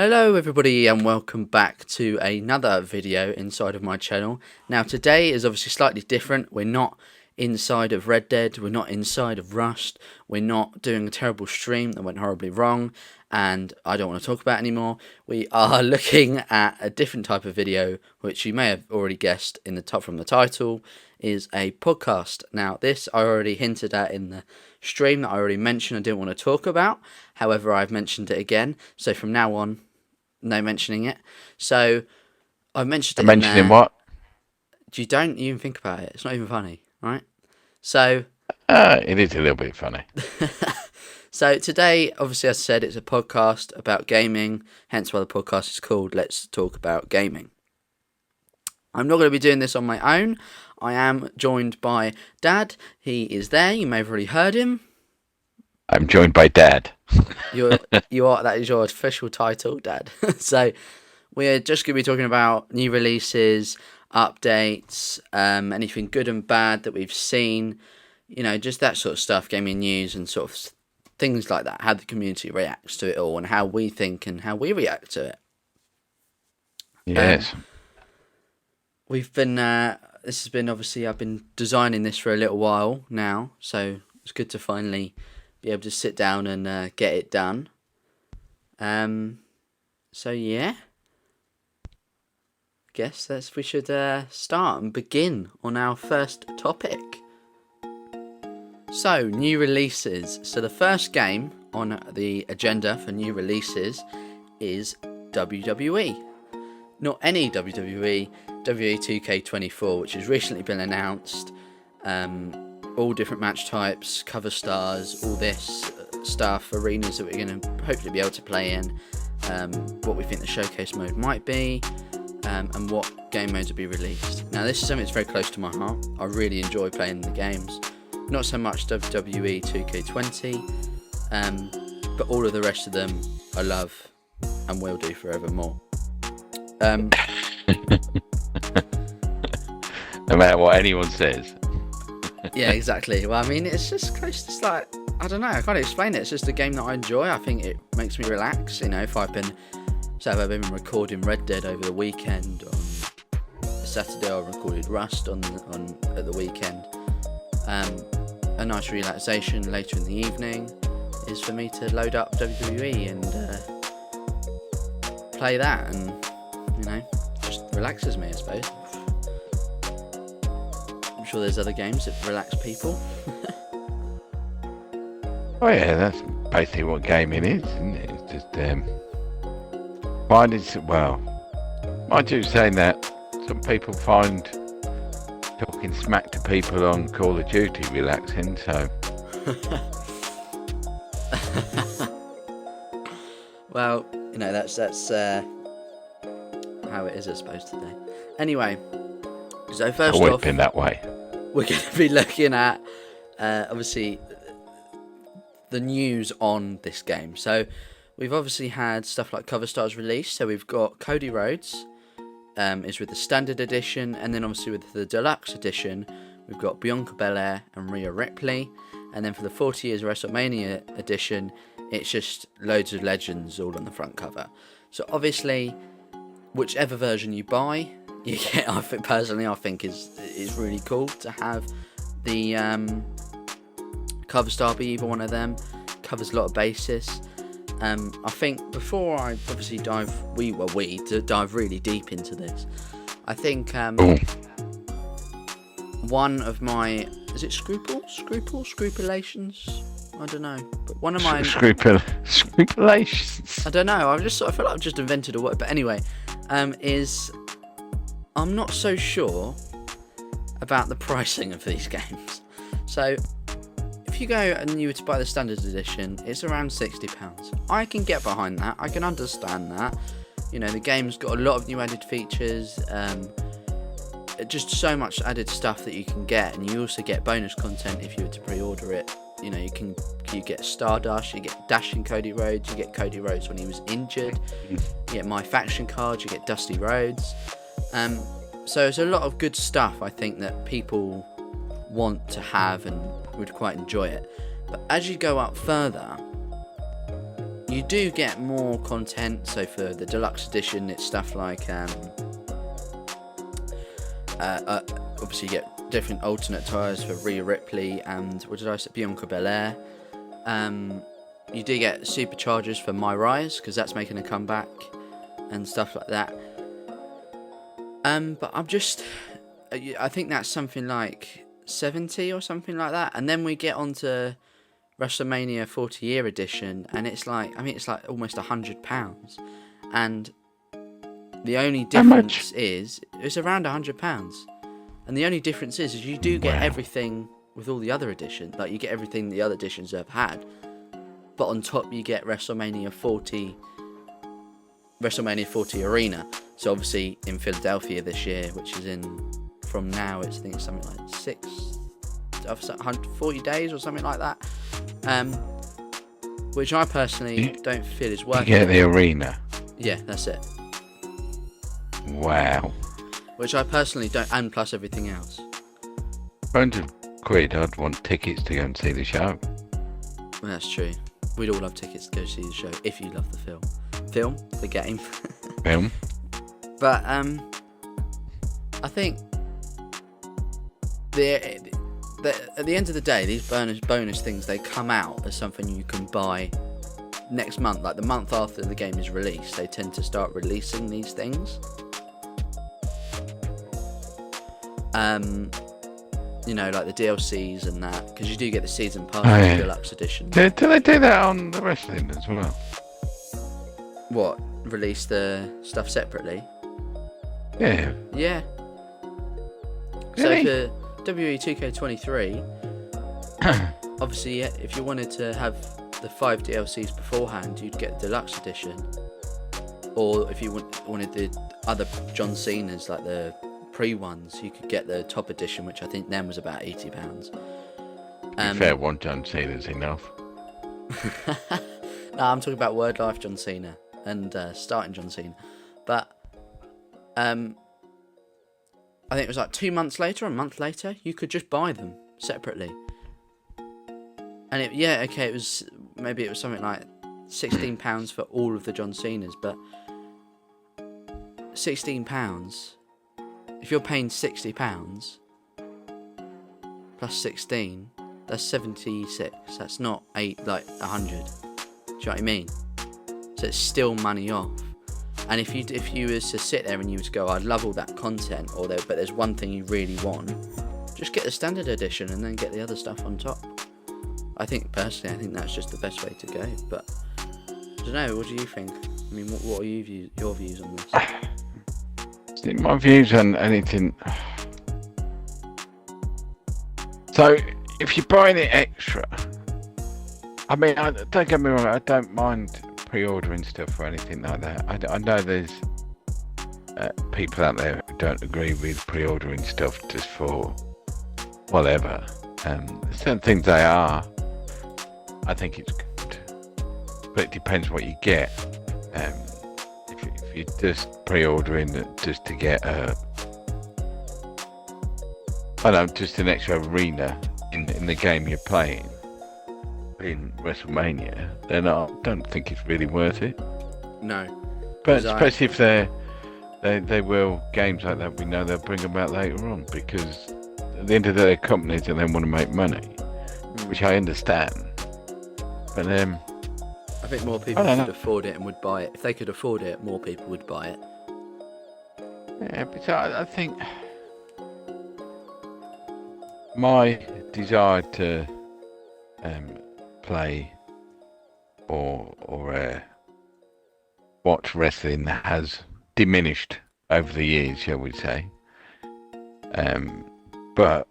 Hello everybody and welcome back to another video inside of my channel. Now today is obviously slightly different. We're not inside of Red Dead, we're not inside of Rust, we're not doing a terrible stream that went horribly wrong and I don't want to talk about anymore. We are looking at a different type of video, which you may have already guessed in the top from the title, is a podcast. Now this I already hinted at in the stream that I already mentioned I didn't want to talk about. However, I've mentioned it again, so from now on, no mentioning it. So I've mentioned it. Mentioning what? You don't even think about it. It's not even funny, right? So it is a little bit funny. So today, obviously, as I said, it's a podcast about gaming. Hence why the podcast is called Let's Talk About Gaming. I'm not going to be doing this on my own. I am joined by Dad. He is there. You may have already heard him. I'm joined by Dad. You are. That is your official title, Dad. So we're just going to be talking about new releases, updates, anything good and bad that we've seen. You know, just that sort of stuff, gaming news and sort of things like that. How the community reacts to it all, and how we think and how we react to it. Yes. We've been. This has been obviously. I've been designing this for a little while now, so it's good to finally be able to sit down and get it done. So yeah, I guess we should start and begin on our first topic. So new releases. So the first game on the agenda for new releases is WWE. Not any WWE, WWE 2K24, which has recently been announced. All different match types, cover stars, all this stuff, arenas that we're going to hopefully be able to play in, what we think the showcase mode might be, and what game modes will be released. Now this is something that's very close to my heart. I really enjoy playing the games. Not so much WWE 2K20, but all of the rest of them I love and will do forevermore. No matter what anyone says. Yeah, exactly. Well, I mean, it's just close. It's like, I don't know, I can't explain it. It's just a game that I enjoy. I think it makes me relax. You know, if I've been recording Red Dead over the weekend, on Saturday I recorded Rust on at the weekend. A nice relaxation later in the evening is for me to load up WWE and play that, and you know, just relaxes me, I suppose. I'm sure there's other games that relax people. Oh yeah, that's basically what gaming is, isn't it? It's just mind you saying that some people find talking smack to people on Call of Duty relaxing, so Well, you know, that's how it is, I suppose, today. Anyway, so first always off, been that way. we're going to be looking at obviously the news on this game. So we've obviously had stuff like cover stars released. So we've got Cody Rhodes is with the standard edition, and then obviously with the deluxe edition we've got Bianca Belair and Rhea Ripley, and then for the 40 years WrestleMania edition it's just loads of legends all on the front cover. So obviously whichever version you buy, you get, I think is really cool to have the cover star be either one of them. Covers a lot of basis. I think before I obviously dive really deep into this, I think one of my, is it scrupulations? I don't know, but one of my scrupulations. I don't know. I feel like I've just invented a word, but anyway, is I'm not so sure about the pricing of these games. So if you go and you were to buy the standard edition, it's around £60. I can get behind that. I can understand that. You know, the game's got a lot of new added features, just so much added stuff that you can get, and you also get bonus content if you were to pre-order it. You know, you get Stardust, you get Dashing Cody Rhodes, you get Cody Rhodes when he was injured, you get My Faction cards, you get Dusty Rhodes. So there's a lot of good stuff I think that people want to have and would quite enjoy it. But as you go up further, you do get more content. So for the deluxe edition, it's stuff like obviously you get different alternate tyres for Rhea Ripley and what did I say, Bianca Belair. You do get superchargers for My Rise because that's making a comeback and stuff like that. But I think that's something like 70 or something like that, and then we get onto WrestleMania 40 year edition, and it's like almost £100, and the only difference is it's around £100, and the only difference is you do get everything with all the other editions, like you get everything the other editions have had, but on top you get WrestleMania 40 Arena. So obviously in Philadelphia this year, which is from now, I think it's something like 140 days or something like that. Which I personally don't feel is worth it. You get the arena. Yeah, that's it. Wow. Which I personally don't, and plus everything else. £100, I'd want tickets to go and see the show. Well, that's true. We'd all love tickets to go see the show if you love the film. The game. Film. But I think at the end of the day, these bonus things, they come out as something you can buy next month. Like the month after the game is released, they tend to start releasing these things. You know, like the DLCs and that, because you do get the season pass and deluxe edition. Do they do that on the wrestling as well? What? Release the stuff separately? Yeah. Yeah. Really? So for WWE 2K23, obviously, if you wanted to have the 5 DLCs beforehand, you'd get the deluxe edition. Or if you wanted the other John Cena's, like the pre-ones, you could get the top edition, which I think then was about £80. Fair one, John Cena's enough. No, I'm talking about Word Life John Cena and starting John Cena. But I think it was like 2 months later, a month later, you could just buy them separately. And it was something like £16 for all of the John Cenas, but £16, if you're paying £60 plus 16, that's 76. That's not 100. Do you know what I mean? So it's still money off. And if you was to sit there and you was to go, I'd love all that content, but there's one thing you really want, just get the standard edition and then get the other stuff on top. I think that's just the best way to go. But I don't know. What do you think? I mean, what are your views on this? My views on anything. So if you're buying it extra, I mean, don't get me wrong, I don't mind pre-ordering stuff or anything like that. I know there's people out there who don't agree with pre-ordering stuff just for whatever. Certain things they are, I think it's good, but it depends what you get. If you're just pre-ordering just to get just an extra arena in the game you're playing in WrestleMania, then I don't think it's really worth it. No. But especially if they will games like that, we know they'll bring them out later on, because at the end of the day, companies and then want to make money, which I understand. But I think more people could afford it and would buy it. If they could afford it, more people would buy it. Yeah, but I think my desire to play or watch wrestling has diminished over the years, shall we say. But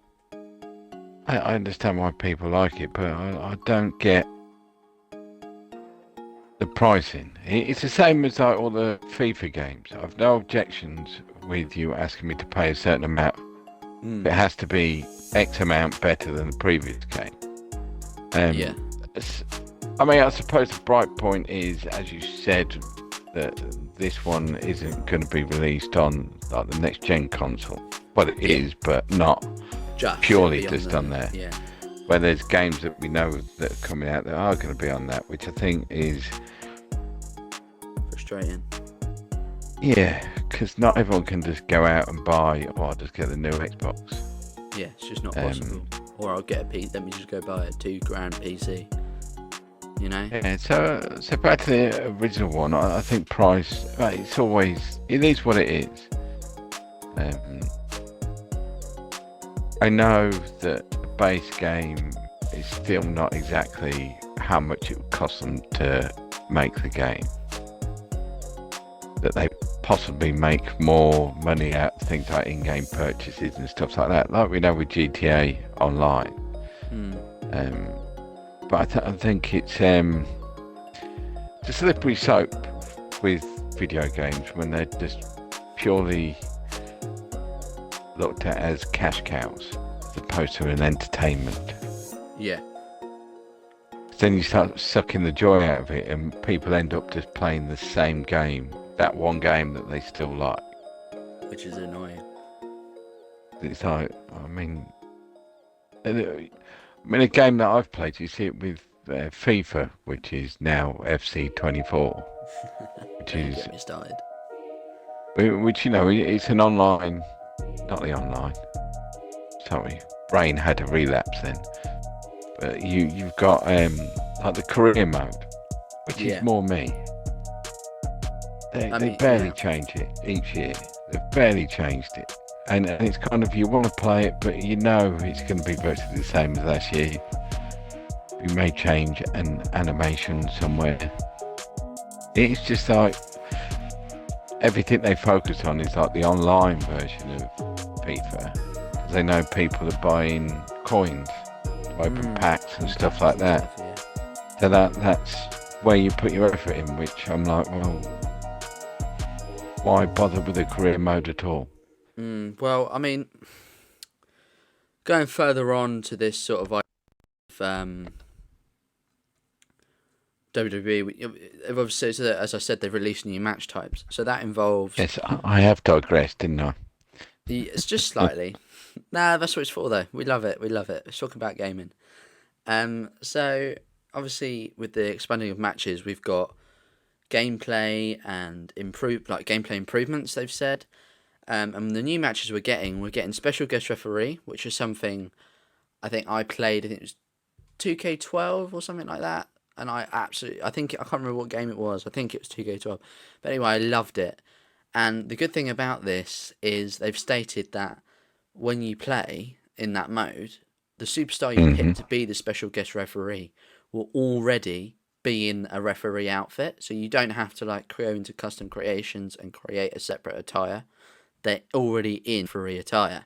I understand why people like it, but I don't get the pricing. It's the same as like all the FIFA games. I've no objections with you asking me to pay a certain amount. It has to be X amount better than the previous game. Yeah. I mean, I suppose the bright point is, as you said, that this one isn't going to be released on like the next gen console. Well, it is, but not purely just on there. Yeah. Where there's games that we know that are coming out that are going to be on that, which I think is frustrating. Yeah, because not everyone can just go out and buy, oh, I'll just get the new Xbox. Yeah, it's just not possible. Or I'll get a PC, let me just go buy a $2,000 PC. You know? Yeah, so back to the original one, I think price, it's always, it is what it is. I know that the base game is still not exactly how much it would cost them to make the game. That they possibly make more money out of things like in-game purchases and stuff like that, like we know with GTA Online. But I think it's the slippery slope with video games when they're just purely looked at as cash cows as opposed to an entertainment. Yeah. Then you start sucking the joy out of it and people end up just playing the same game, that one game that they still like. Which is annoying. It's like, I mean, a game that I've played, you see it with FIFA, which is now FC24, which is, get me started. which, you know, it's an online, not the online, sorry, brain had a relapse then, but you've got like the career mode, which is more me. They barely change it each year. They've barely changed it. And it's kind of, you want to play it, but you know it's going to be virtually the same as last year. You may change an animation somewhere. It's just like, everything they focus on is like the online version of FIFA. Because they know people are buying coins to open packs and stuff like that. So that's where you put your effort in, which I'm like, well, why bother with a career mode at all? Well, I mean, going further on to this sort of WWE, obviously, so as I said, they've released new match types. So that involves... Yes, I have digressed, didn't I? It's just slightly. Nah, that's what it's for, though. We love it. Let's talk about gaming. So, obviously, with the expanding of matches, we've got gameplay and gameplay improvements, they've said. And the new matches we're getting special guest referee, which is something I think I played, I think it was 2K12 or something like that. And I can't remember what game it was. I think it was 2K12. But anyway, I loved it. And the good thing about this is they've stated that when you play in that mode, the superstar you pick to be the special guest referee will already be in a referee outfit. So you don't have to like go into custom creations and create a separate attire. They're already in referee attire.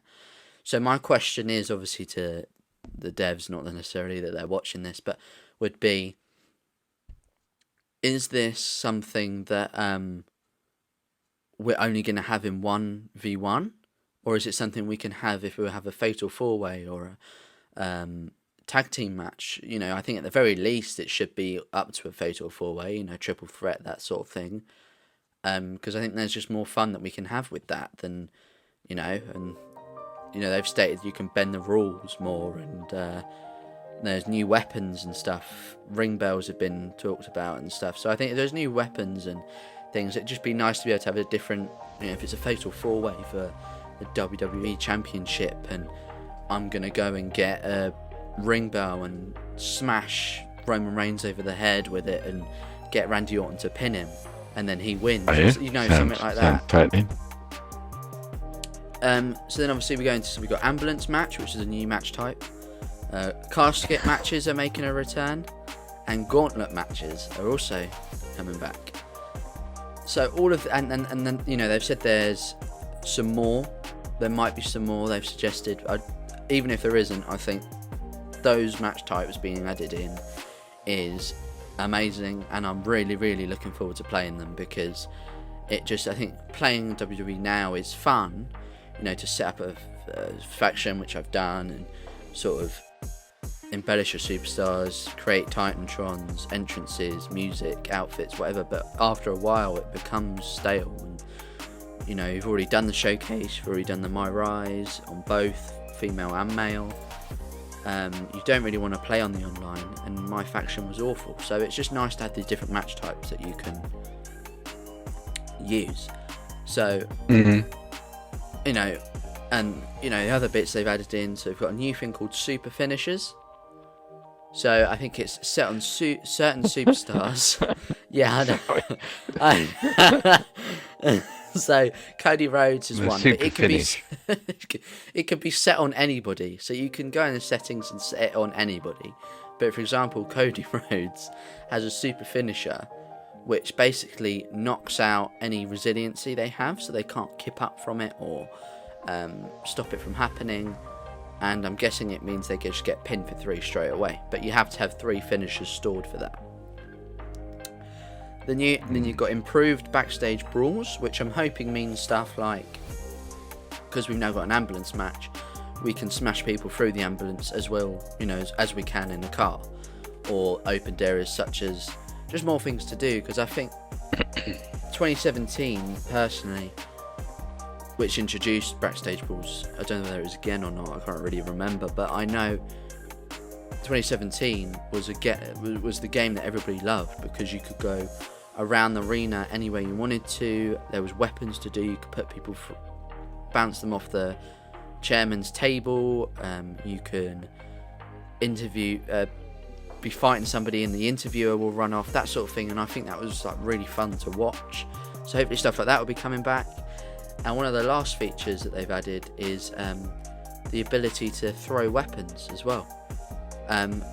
So my question is obviously to the devs, not necessarily that they're watching this, but would be, is this something that we're only going to have in 1v1? Or is it something we can have if we have a fatal 4-way or a tag team match? You know, I think at the very least it should be up to a fatal 4-way, you know, triple threat, that sort of thing. Because I think there's just more fun that we can have with that than, you know, and, you know, they've stated you can bend the rules more and there's new weapons and stuff. Ring bells have been talked about and stuff. So I think if there's new weapons and things, it'd just be nice to be able to have a different, you know, if it's a fatal 4-way for the WWE Championship and I'm going to go and get a ring bell and smash Roman Reigns over the head with it and get Randy Orton to pin him. And then he wins, you know, something like that. So then obviously we've got ambulance match, which is a new match type. Casket matches are making a return, and gauntlet matches are also coming back. So all of and then you know they've said there's some more. There might be some more. They've suggested, even if there isn't, I think those match types being added in is amazing, and I'm really, really looking forward to playing them because I think playing WWE now is fun, you know, to set up a faction, which I've done, and sort of embellish your superstars, create Titantrons, entrances, music, outfits, whatever, but after a while it becomes stale and, you know, you've already done the showcase, you've already done the My Rise on both female and male. You don't really want to play on the online, and my faction was awful. So it's just nice to have these different match types that you can use. So, Mhm. you know, and the other bits they've added in. So we've got a new thing called super finishers. So I think it's set on certain superstars. Yeah, I know. So Cody Rhodes is The one, but super it could finish. be it could be set on anybody. So you can go in the settings and set it on anybody. But for example, Cody Rhodes has a super finisher, which basically knocks out any resiliency they have, so they can't kip up from it or stop it from happening. And I'm guessing it means they just get pinned for 3 straight away. But you have to have 3 finishers stored for that. Then you've got improved backstage brawls, which I'm hoping means stuff like, because we've now got an ambulance match, we can smash people through the ambulance as well, as we can in a car, or opened areas such as just more things to do. Because I think 2017 personally, which introduced backstage brawls, I don't know whether it was again or not, I can't really remember, but I know 2017 was the game that everybody loved, because you could go around the arena anywhere you wanted to. There was weapons to do. You could put people, bounce them off the chairman's table. You can interview, be fighting somebody, and the interviewer will run off, that sort of thing. And I think that was like really fun to watch. So hopefully stuff like that will be coming back. And one of the last features that they've added is the ability to throw weapons as well. And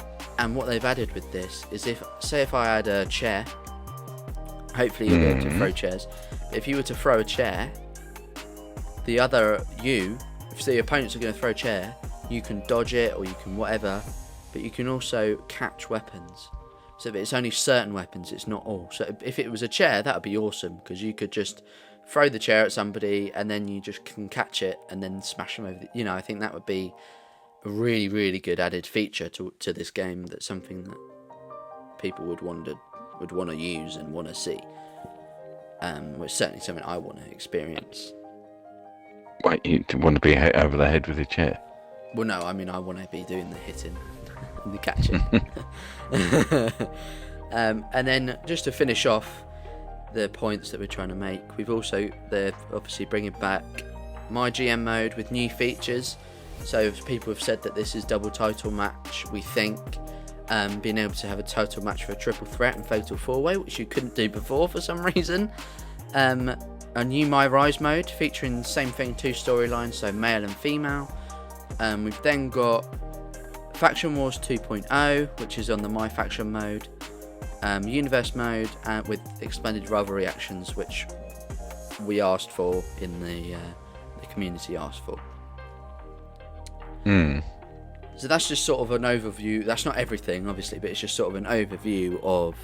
what they've added with this is, if I had a chair, hopefully you'll be able to throw chairs. But if you were to throw a chair, if the opponents are going to throw a chair, you can dodge it or you can whatever, but you can also catch weapons. So it's only certain weapons, it's not all. So if it was a chair, that would be awesome, because you could just throw the chair at somebody and then you just can catch it and then smash them over. I think that would be a really, really good added feature to this game. That's something that people would want to use and want to see. Which is certainly something I want to experience. Wait, you want to be over the head with a chair? Well, no, I mean I want to be doing the hitting and the catching. And then just to finish off the points that we're trying to make, they're obviously bringing back My GM mode with new features. So people have said that this is double title match, we think. Being able to have a total match for a triple threat and fatal 4-way, which you couldn't do before for some reason. A new My Rise mode featuring the same thing, 2 storylines, so male and female. We've then got Faction Wars 2.0, which is on the My Faction mode. Universe mode with expanded rivalry actions, which we asked for in the community asked for. So that's just sort of an overview. That's not everything, obviously, but it's just sort of an overview of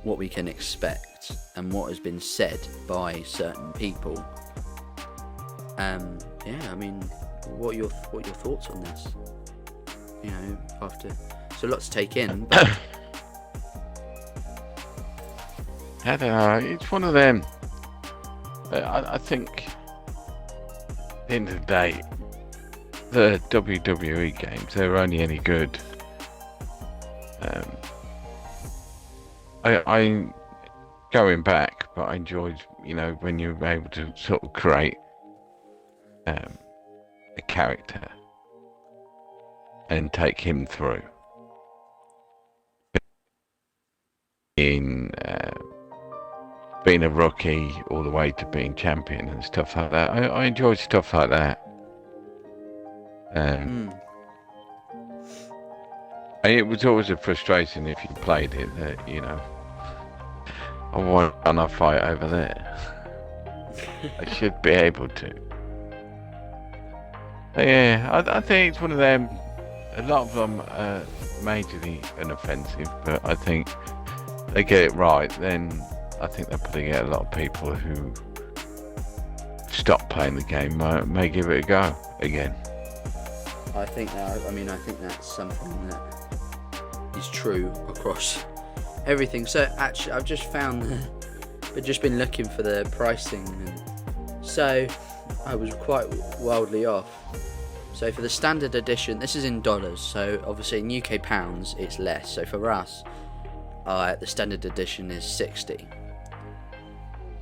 what we can expect and what has been said by certain people. I mean, what are your thoughts on this? So a lot to take in. But I don't know. It's one of them. I think at the end of the day, the WWE games, they're only any good. I going back, but I enjoyed, when you were able to sort of create a character and take him through. In being a rookie all the way to being champion and stuff like that. I enjoyed stuff like that. It was always a frustration if you played it that, I want a fight over there. I should be able to. But yeah, I think it's one of them. A lot of them are majorly inoffensive, but I think they get it right, then I think they'll probably get a lot of people who stop playing the game may give it a go again. I think that's something that is true across everything. So actually, I've just found I've just been looking for the pricing, and so I was quite wildly off. So for the standard edition, this is in dollars, so obviously in UK pounds it's less. So for us, the standard edition is 60.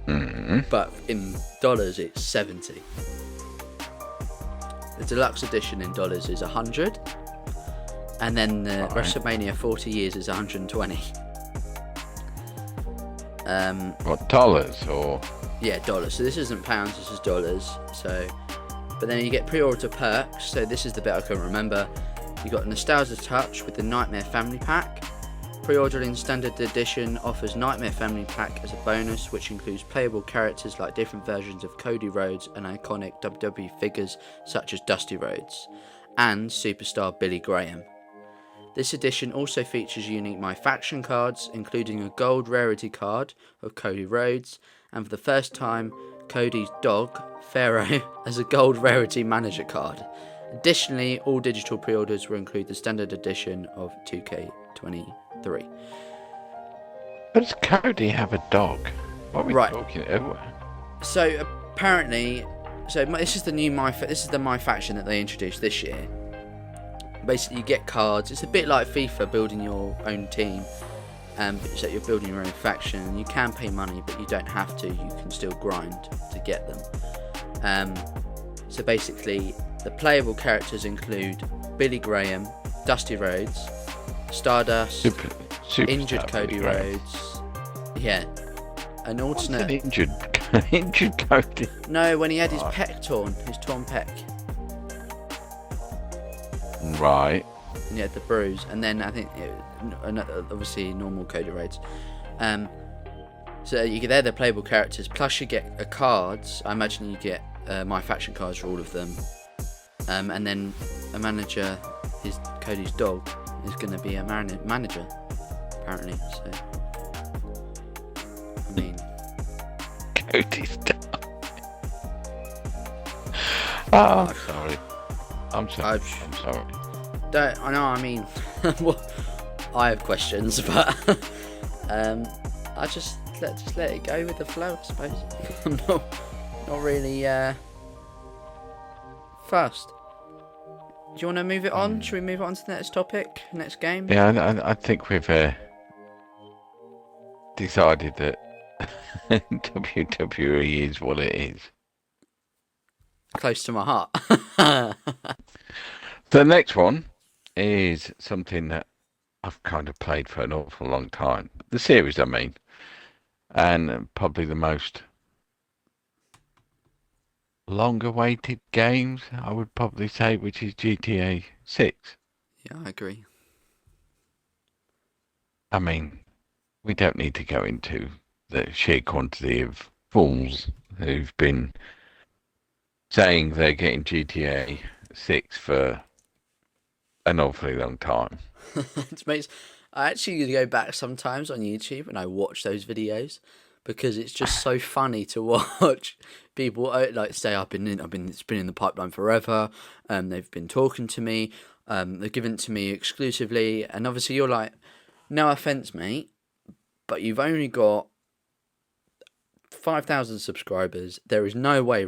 Mm. but in dollars it's 70. The deluxe edition in dollars is 100, and then the Right. WrestleMania 40 years is 120. What, dollars or? Yeah, dollars. So this isn't pounds, this is dollars. So, but then you get pre-order perks. So this is the bit I couldn't remember. You got Nostalgia Touch with the Nightmare Family Pack. Pre-ordering standard edition offers Nightmare Family Pack as a bonus, which includes playable characters like different versions of Cody Rhodes and iconic WWE figures such as Dusty Rhodes and superstar Billy Graham. This edition also features unique My Faction cards, including a gold rarity card of Cody Rhodes, and for the first time, Cody's dog, Pharaoh, as a gold rarity manager card. Additionally, all digital pre-orders will include the standard edition of 2K23. But does Cody have a dog? What are we Right. talking about? So apparently, this is the new this is the My Faction that they introduced this year. Basically, you get cards. It's a bit like FIFA, building your own team. So you're building your own faction. You can pay money, but you don't have to. You can still grind to get them. So basically, the playable characters include Billy Graham, Dusty Rhodes, Stardust, Super injured Cody Billy Graham. Rhodes. Yeah, an What's an alternate. injured Cody? No, when he had his Right. pec torn, his torn pec, Right. and he had the bruise, and then I think obviously normal Cody Rhodes. So they're the playable characters. Plus you get cards. I imagine you get My Faction cards for all of them. And then a manager, Cody's dog, is going to be a manager, apparently. So, I mean, Cody's dog. Oh, sorry. I'm sorry. I'm sorry. I know. I mean, well, I have questions, but I just let it go with the flow, I suppose. I'm not really fussed. Do you want to move it on? Should we move on to the next topic, next game? Yeah, I think we've decided that WWE is what it is. Close to my heart. The next one is something that I've kind of played for an awful long time. The series, I mean. And probably the most long-awaited games, I would probably say, which is GTA 6. Yeah, I agree. I mean, we don't need to go into the sheer quantity of fools who've been saying they're getting GTA 6 for an awfully long time. It makes. I actually go back sometimes on YouTube and I watch those videos because it's just so funny to watch people like say it's been in the pipeline forever. They've been talking to me. They've given it to me exclusively, and obviously you're like, no offense, mate, but you've only got 5,000 subscribers. There is no way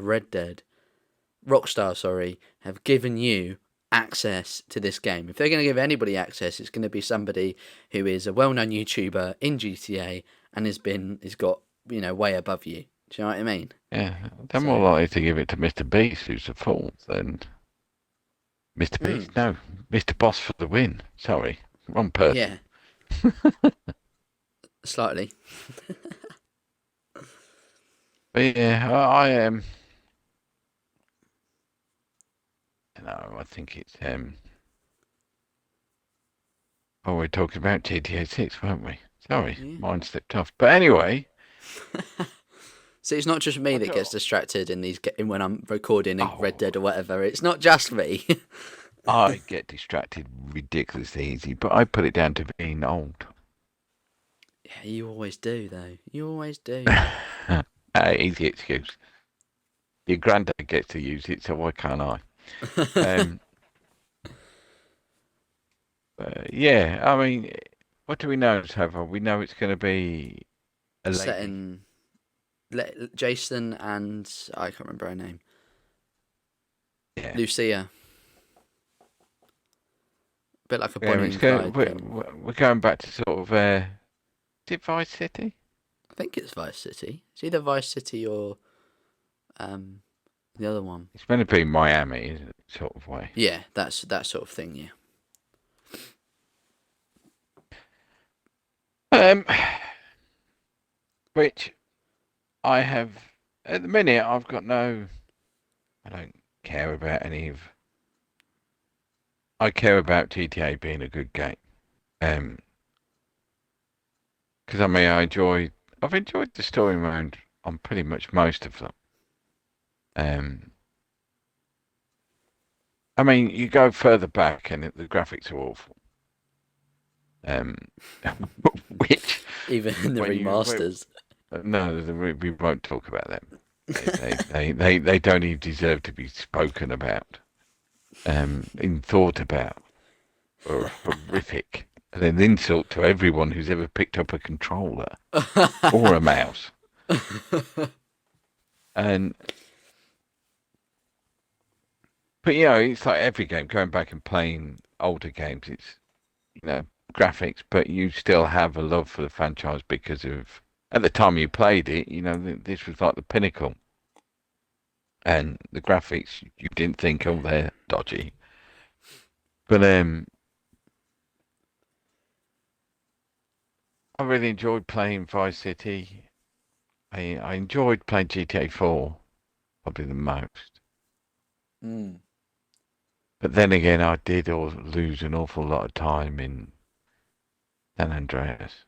Rockstar, have given you access to this game. If they're going to give anybody access, it's going to be somebody who is a well-known YouTuber in GTA and has got way above you. Do you know what I mean? Yeah, they're more likely to give it to Mr. Beast, who's a fool, than Mr. Beast. No, Mr. Boss for the win. Sorry, wrong person. Yeah. Slightly. But yeah, I am. I think it's Oh, we're talking about GTA 6, weren't we? Sorry, Yeah. mine slipped off. But anyway. So it's not just me that gets distracted when I'm recording Oh. Red Dead or whatever. It's not just me. I get distracted ridiculously easy, but I put it down to being old. Yeah, you always do, though. You always do. Easy excuse. Your granddad gets to use it, so why can't I? Yeah, I mean, what do we know so far? We know it's going to be a lady. Setting Jason and I can't remember her name. Yeah. Lucia. A bit like a Yeah, Bonnie it's and Clyde going, thing. we're going back to sort of, is it Vice City? I think it's Vice City. It's either Vice City or the other one. It's meant to be Miami, isn't it? Sort of way. Yeah, that's that sort of thing. Yeah. Which I have at the minute. I've got no. I don't care about any of. I care about GTA being a good game. Because I mean, I've enjoyed the story mode on pretty much most of them. I mean, you go further back and the graphics are awful. Which Even in the remasters. No, we won't talk about them. They don't even deserve to be spoken about, even thought about, or horrific. And an insult to everyone who's ever picked up a controller or a mouse. But it's like every game. Going back and playing older games, it's graphics, but you still have a love for the franchise because of at the time you played it. This was like the pinnacle, and the graphics you didn't think, oh, they're dodgy, but I really enjoyed playing Vice City. I enjoyed playing GTA 4 probably the most. But then again, I did lose an awful lot of time in San Andreas.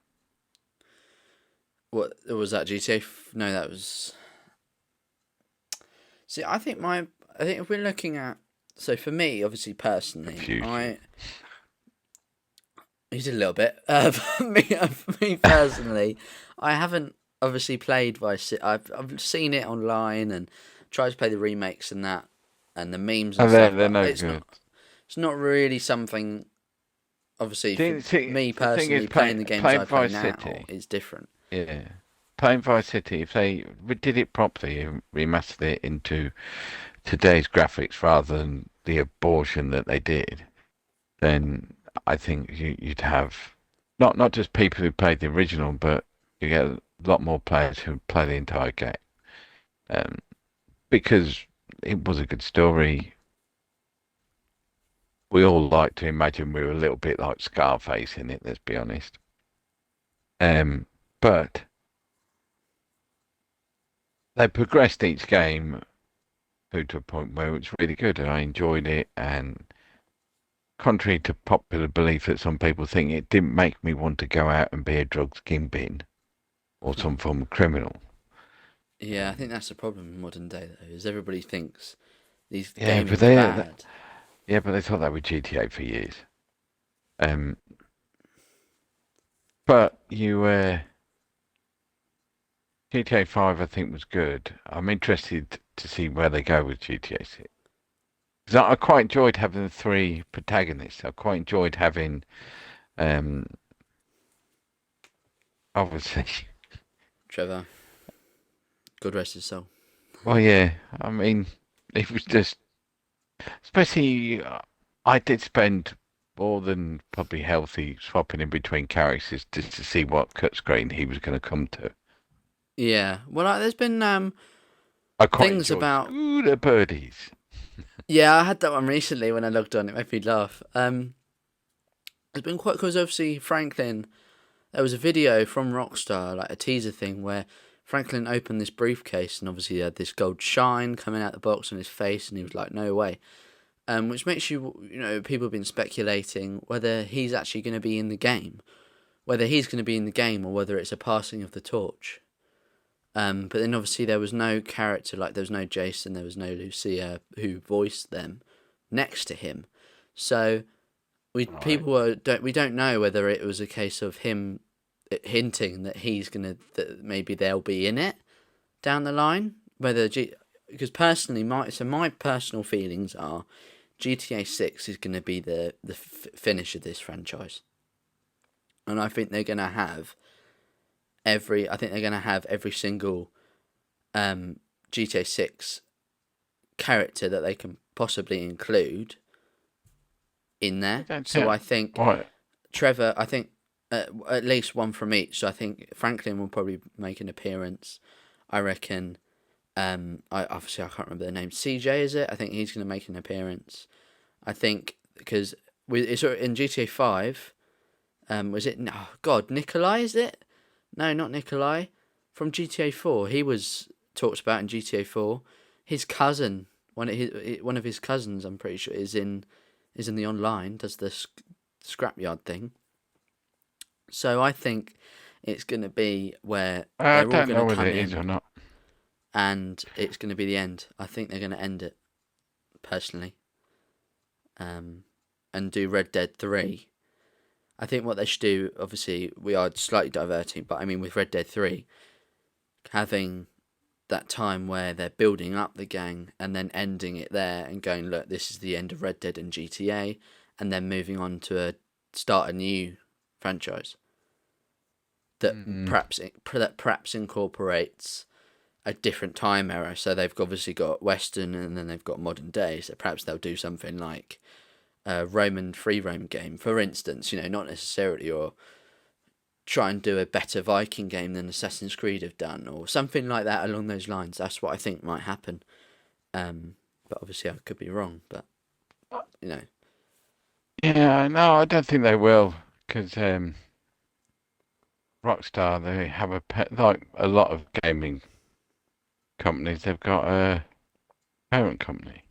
What was that? GTA? No, that was. See, I think if we're looking at, so for me, obviously personally, you did a little bit. For me personally, I haven't obviously played Vice City. I've seen it online and tried to play the remakes and that, and the memes and stuff. They're no good. It's not really something. Obviously, me personally, playing the games I play now is different. Yeah, playing Vice City. If they did it properly and remastered it into today's graphics rather than the abortion that they did, then I think you'd have not just people who played the original, but you get a lot more players who play the entire game. Because it was a good story. We all like to imagine we were a little bit like Scarface in it, let's be honest. But they progressed each game through to a point where it's really good, and I enjoyed it. And contrary to popular belief that some people think, it didn't make me want to go out and be a drugs kingpin or some form of criminal. Yeah, I think that's the problem in modern day, though, is everybody thinks these games are bad. Yeah, but they thought that with GTA for years. But GTA 5 I think was good. I'm interested to see where they go with GTA 6. Because I quite enjoyed having the three protagonists. I quite enjoyed having, obviously, Trevor. God rest his soul. Well, yeah. I mean, it was just, especially, I did spend more than probably healthy swapping in between characters just to see what cut screen he was going to come to. Yeah. Well, there's been things about the birdies. Yeah, I had that one recently when I logged on. It made me laugh. It's been quite because obviously Franklin. There was a video from Rockstar, like a teaser thing, where Franklin opened this briefcase and obviously he had this gold shine coming out the box on his face, and he was like, "No way." Which makes people have been speculating whether he's actually going to be in the game, or whether it's a passing of the torch. But then obviously there was no character, like there was no Jason, there was no Lucia who voiced them next to him. So we don't know whether it was a case of him hinting that that maybe they'll be in it down the line. Because personally, my personal feelings are GTA 6 is going to be the finish of this franchise, and I think they're going to have every single GTA 6 character that they can possibly include in there. So I think Trevor, at least one from each. So I think Franklin will probably make an appearance. I reckon. I can't remember the name. CJ, is it? I think he's going to make an appearance. I think because it's in GTA 5. Was it? Oh God, Nikolai, is it? No, not Nikolai. From GTA 4, he was talked about in GTA 4. His cousin, one of his cousins, I'm pretty sure, is in the online. Does the scrapyard thing. So I think it's going to be where I they're all don't know going to whether come it is or in, not. and it's going to be the end. I think they're going to end it, personally, and do Red Dead 3. I think what they should do, obviously, we are slightly diverting, but I mean, with Red Dead 3, having that time where they're building up the gang and then ending it there and going, look, this is the end of Red Dead and GTA, and then moving on to start a new franchise that perhaps incorporates a different time era. So they've obviously got Western and then they've got modern day. So perhaps they'll do something like a Roman free roam game, for instance. Not necessarily, or try and do a better Viking game than Assassin's Creed have done, or something like that along those lines. That's what I think might happen. But obviously I could be wrong. But Yeah, no, I don't think they will, because Rockstar, they have like a lot of gaming companies. They've got a parent company.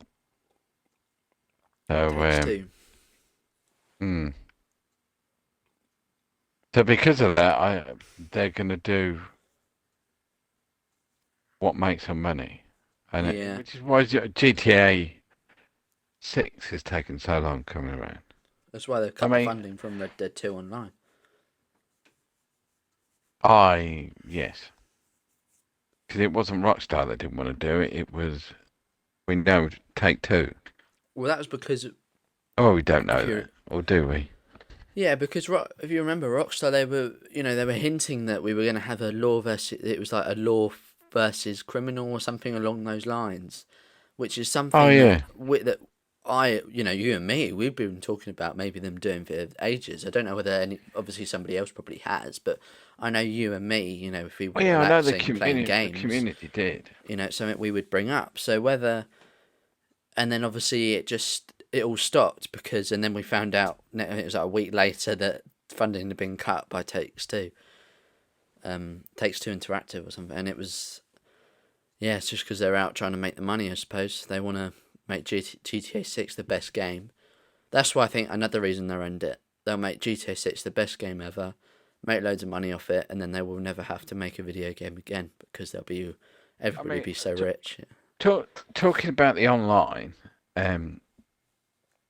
So, Takes Two. So because of that, they're going to do what makes them money, and Yeah. which is why GTA 6 has taken so long coming around. That's why they've cut the funding from Red Dead 2 Online. Yes. Because it wasn't Rockstar that didn't want to do it. It was, we know, Take-Two. Well, that was because... Oh, we don't know that. Or do we? Yeah, because if you remember, Rockstar, they were hinting that we were going to have a law versus... It was like a law versus criminal or something along those lines, which is something that you and me, we've been talking about maybe them doing for ages. I don't know whether obviously somebody else probably has, but I know you and me, if we were I know the playing games, the community did. It's something we would bring up. So whether, and then obviously it all stopped and then we found out it was like a week later that funding had been cut by Takes-Two, Takes-Two Interactive or something, and it was, it's just because they're out trying to make the money. I suppose they want to make GTA 6 the best game. That's why I think another reason they'll end it. They'll make GTA 6 the best game ever, make loads of money off it, and then they will never have to make a video game again because everybody be so rich. Talking about the online,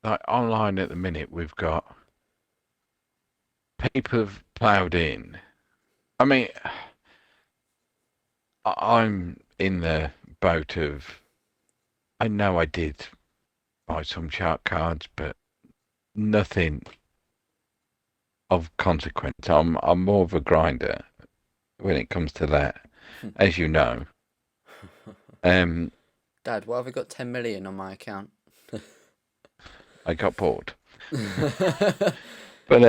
like online at the minute, we've got people have ploughed in. I mean, I'm in the boat of, I know I did buy some shark cards, but nothing of consequence. I'm more of a grinder when it comes to that, as you know. Dad, why have I got 10 million on my account? I got bored. But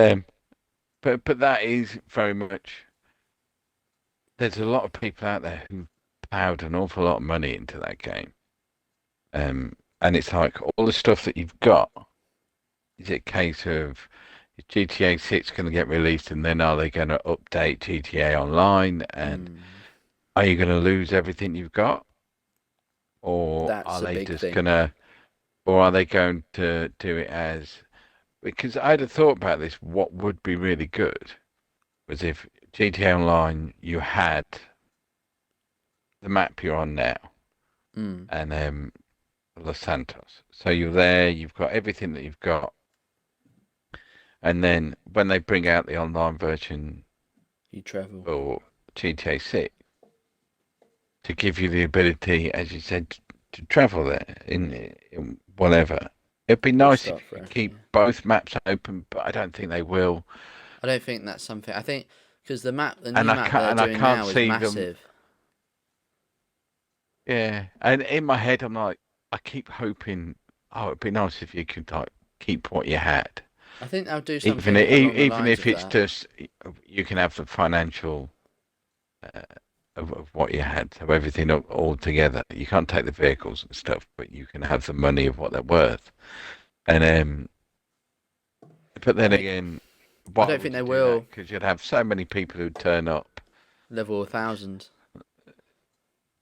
that is very much. There's a lot of people out there who plowed an awful lot of money into that game. And it's like all the stuff that you've got. Is it a case of GTA 6 going to get released, and then are they going to update GTA Online? And are you going to lose everything you've got, or are they just going to, or are they going to do it as? Because I'd have thought about this. What would be really good was if GTA Online you had the map you're on now, and Los Santos. So you're there, you've got everything that you've got. And then when they bring out the online version, you travel. Or GTA 6, to give you the ability, as you said, to travel there in whatever. It'd be nice if you could keep both maps open, but I don't think they will. I don't think that's something. I think because the new map they're doing now is massive. Yeah, and in my head, I'm like, I keep hoping, it'd be nice if you could like keep what you had. I think they'll do Even something along the even lines if of it's that. just you can have the financial uh, of what you had, so everything all together. You can't take the vehicles and stuff, but you can have the money of what they're worth. And but I then think again, I why don't think would they you do that? will Because you'd have so many people who turn up. level 1,000.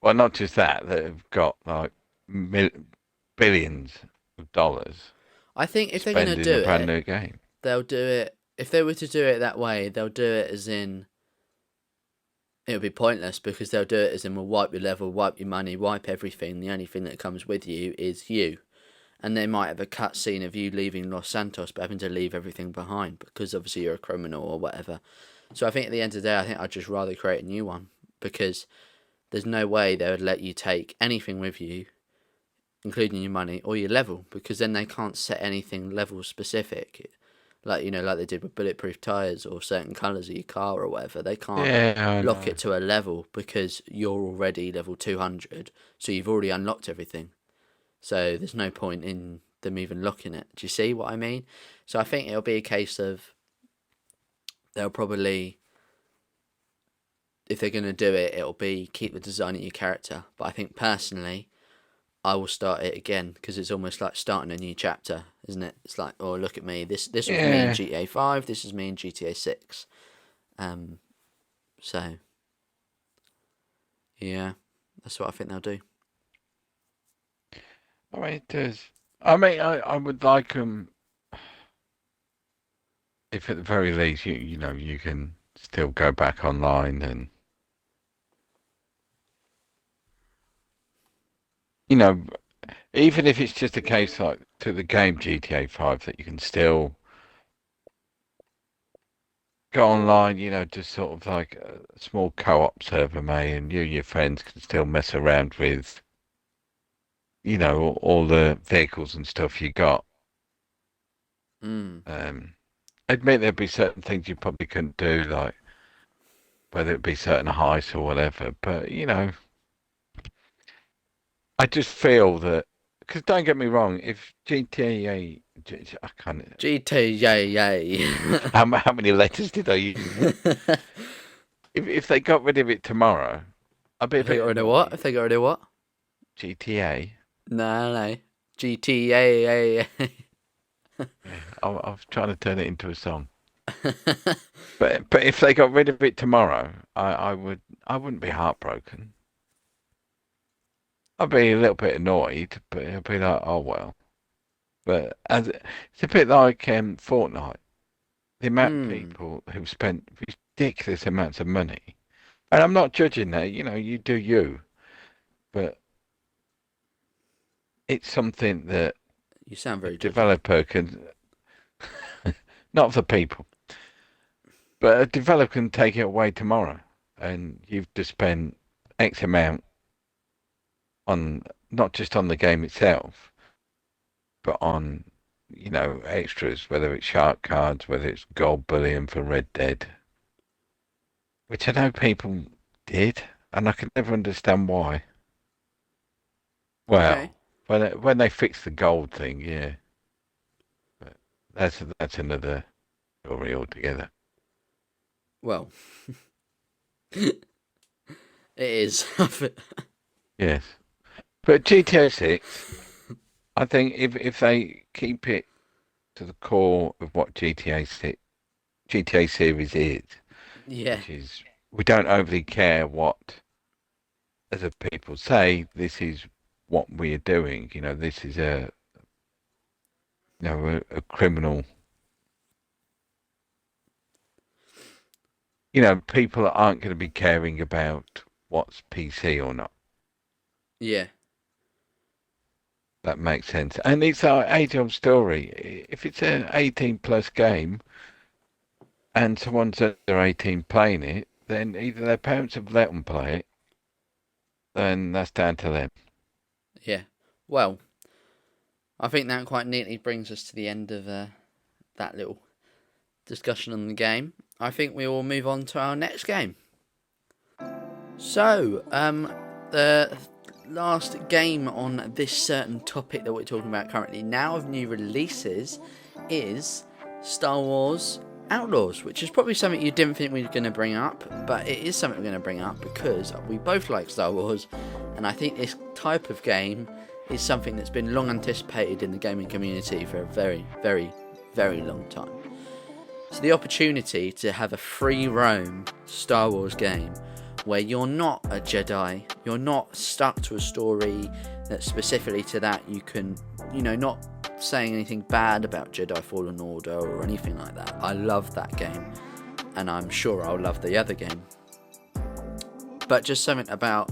Well, not just that, that have got like billions of dollars I think to if they're gonna spend in a do brand it, new game. they'll do it. If they were to do it that way, they'll do it as in it would be pointless because they'll do it as in we'll wipe your level, wipe your money, wipe everything. The only thing that comes with you is you. And they might have a cut scene of you leaving Los Santos but having to leave everything behind because obviously you're a criminal or whatever. So I think at the end of the day, I think I'd just rather create a new one because there's no way they would let you take anything with you, including your money or your level, because then they can't set anything level specific. Like, like they did with bulletproof tyres or certain colours of your car or whatever. They can't Yeah, I lock know. it to a level because you're already level 200, so you've already unlocked everything. So there's no point in them even looking it. Do you see what I mean? So I think it'll be a case of they'll probably, if they're going to do it, it'll be keep the design of your character. But I think personally, I will start it again because it's almost like starting a new chapter, isn't it? It's like, oh, look at me. This was me in Yeah. GTA 5. This is me in GTA 6. Um, so yeah, that's what I think they'll do. I mean, it does. I mean, I would like them if at the very least you know you can still go back online and you know even if it's just a case like to the game GTA 5 that you can still go online, you know, just sort of like a small co-op server, mate, and you and your friends can still mess around with, you know, all the vehicles and stuff you got. Mm. Um, admit there'd be certain things you probably couldn't do, like whether it be certain heights or whatever, but you know, I just feel that because don't get me wrong, if GTA, I can't. GTA. How many letters did I use there? If they got rid of it tomorrow, I'd be a If they got bit rid of what? If annoyed. they got rid of what? GTA. No, no. GTA. Yeah, I was trying to turn it into a song. But if they got rid of it tomorrow, I wouldn't be heartbroken. I'd be a little bit annoyed, but I'd be like, oh well. But it's a bit like Fortnite. The amount of Hmm. people who've spent ridiculous amounts of money, and I'm not judging that. You know, you do you, but it's something that You sound a very judgy. developer can, not for people, but a developer can take it away tomorrow, and you've just spent X amount on not just on the game itself, but on extras, whether it's shark cards, whether it's gold bullion for Red Dead, which I know people did, and I can never understand why. Okay. Well, when they fix the gold thing, yeah, but that's another story altogether. Well, it is. Yes, but GTA 6, I think if they keep it to the core of what GTA series is, Yeah. which is we don't overly care what other people say. This is what we are doing. You know, this is a criminal. You know, people aren't going to be caring about what's PC or not. Yeah. That makes sense. And it's our age-old story. If it's an 18 plus game and someone's under 18 playing it, then either their parents have let them play it, then that's down to them. Yeah. Well, I think that quite neatly brings us to the end of that little discussion on the game. I think we will move on to our next game. So, the last game on this certain topic that we're talking about currently now of new releases is Star Wars Outlaws, which is probably something you didn't think we were going to bring up, but it is something we're going to bring up because we both like Star Wars, and I think this type of game is something that's been long anticipated in the gaming community for a very, very, very long time. So the opportunity to have a free roam Star Wars game where you're not a Jedi, you're not stuck to a story that's specifically to that, you can, not saying anything bad about Jedi Fallen Order or anything like that. I love that game, and I'm sure I'll love the other game. But just something about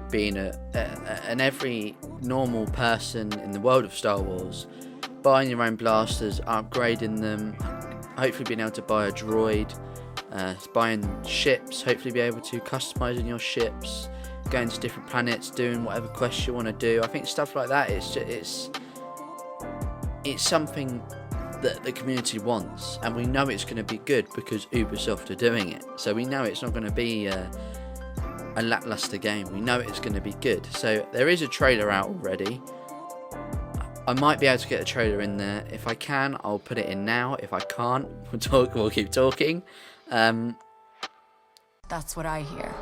being an every normal person in the world of Star Wars, buying your own blasters, upgrading them, hopefully being able to buy a droid, buying ships, hopefully be able to customising your ships, going to different planets, doing whatever quests you want to do. I think stuff like that, it's something that the community wants, and we know it's going to be good because Ubisoft are doing it. So we know it's not going to be a lackluster game. We know it's going to be good. So there is a trailer out already. I might be able to get a trailer in there. If I can, I'll put it in now. If I can't, we'll keep talking. That's what I hear.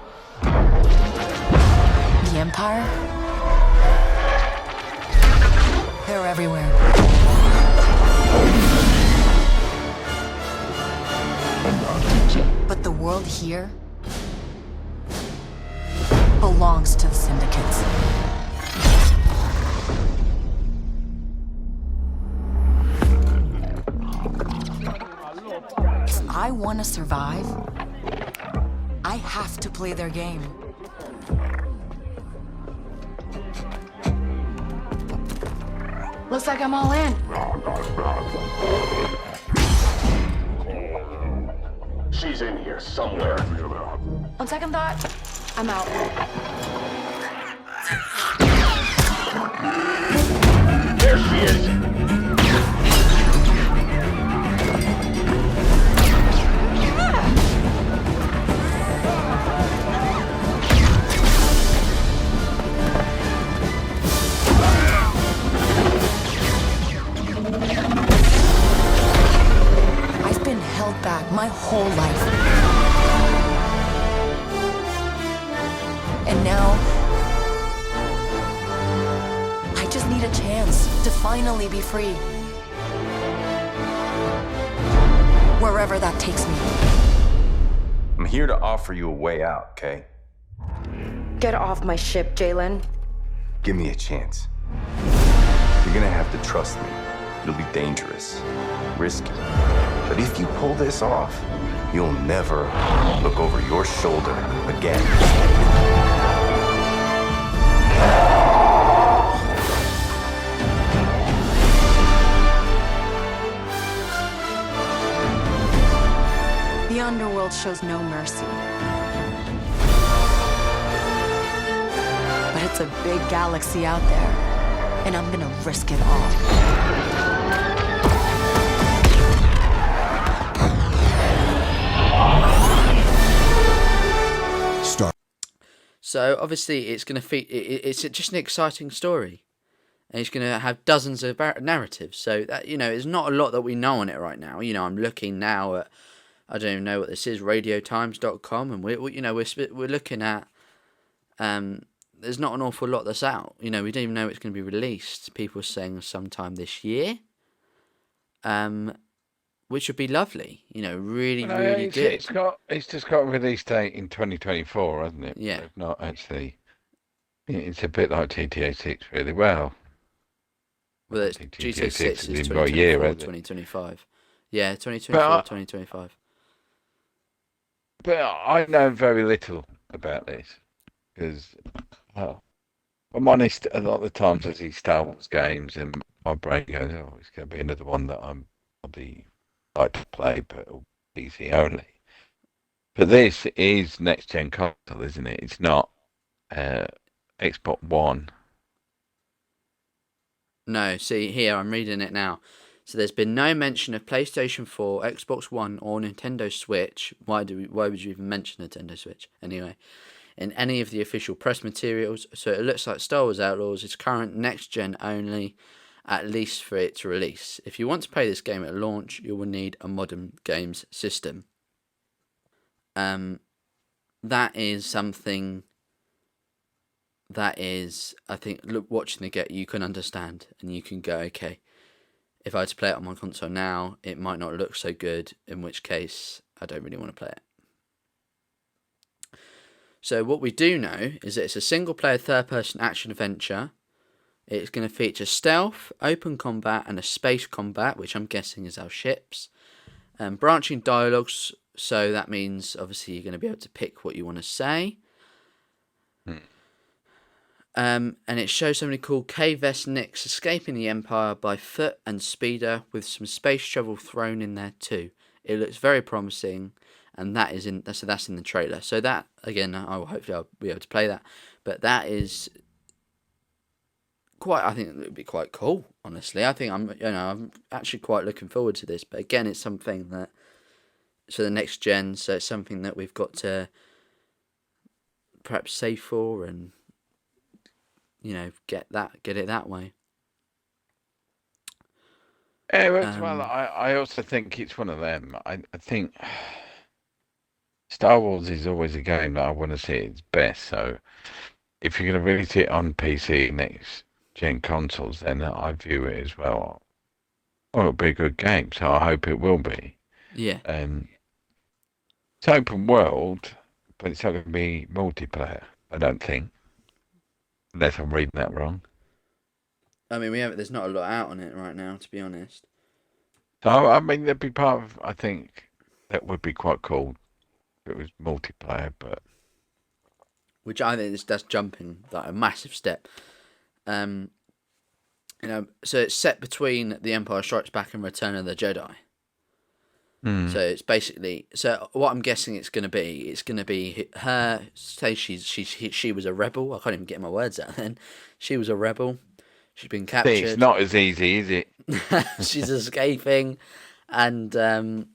The Empire? They're everywhere. But the world here belongs to the syndicates. If I want to survive, I have to play their game. Looks like I'm all in. She's in here somewhere. On second thought, I'm out. There she is. I've been held back my whole life. And now, I just need a chance to finally be free. Wherever that takes me. I'm here to offer you a way out, okay? Get off my ship, Jalen. Give me a chance. You're gonna have to trust me. It'll be dangerous, risky. But if you pull this off, you'll never look over your shoulder again. The underworld shows no mercy. But it's a big galaxy out there, and I'm gonna risk it all. So obviously it's going to it's just an exciting story, and it's going to have dozens of narratives. So that, there's not a lot that we know on it right now. I'm looking now at, I don't even know what this is, radiotimes.com, and we're looking at there's not an awful lot that's out. We don't even know it's going to be released. People are saying sometime this year, which would be lovely. Really, really good. It's just got a release date in 2024, hasn't it? Yeah. It's not actually. It's a bit like GTA 6, really. Well, it's GTA 6 is 2024, by a year, 2025. Yeah, 2024, 2025. But I know very little about this because, well, I'm honest. A lot of the times I see Star Wars games and my brain goes, "Oh, it's going to be another one that I'm probably like to play, but PC only." But this is next gen console, isn't it? It's not Xbox One. No, see here, I'm reading it now. So there's been no mention of PlayStation 4, Xbox One, or Nintendo Switch. Why would you even mention Nintendo Switch anyway? In any of the official press materials. So it looks like Star Wars Outlaws is current next gen only, at least for it to release. If you want to play this game at launch, you will need a modern games system. That is something that is, I think, look, watching the game, you can understand, and you can go, okay, if I had to play it on my console now, it might not look so good, in which case I don't really want to play it. So what we do know is that it's a single-player third-person action-adventure. It's going to feature stealth, open combat, and a space combat, which I'm guessing is our ships. Branching dialogues, so that means obviously you're going to be able to pick what you want to say. And it shows somebody called K-Vest Nix escaping the Empire by foot and speeder with some space travel thrown in there too. It looks very promising, and that's in the trailer. So that, again, hopefully I'll be able to play that. But that is I think it would be quite cool, honestly. I think I'm actually quite looking forward to this. But again, it's something that, so the next gen, so it's something that we've got to perhaps save for and, get it that way. Well, I also think it's one of them. I think Star Wars is always a game that I want to see at its best. So if you're going to release it on PC next gen consoles, then I view it as well. It'll be a good game, so I hope it will be. Yeah. It's open world, but it's not going to be multiplayer, I don't think. Unless I'm reading that wrong. I mean, there's not a lot out on it right now, to be honest. So, I mean, there'd be part of, I think, that would be quite cool if it was multiplayer, but... Which I think that's jumping, like, a massive step. So it's set between The Empire Strikes Back and Return of the Jedi. So it's basically, so what I'm guessing it's going to be her, say she was a rebel. I can't even get my words out then. She was a rebel. She's been captured. See, it's not as easy, is it? She's escaping, and I'm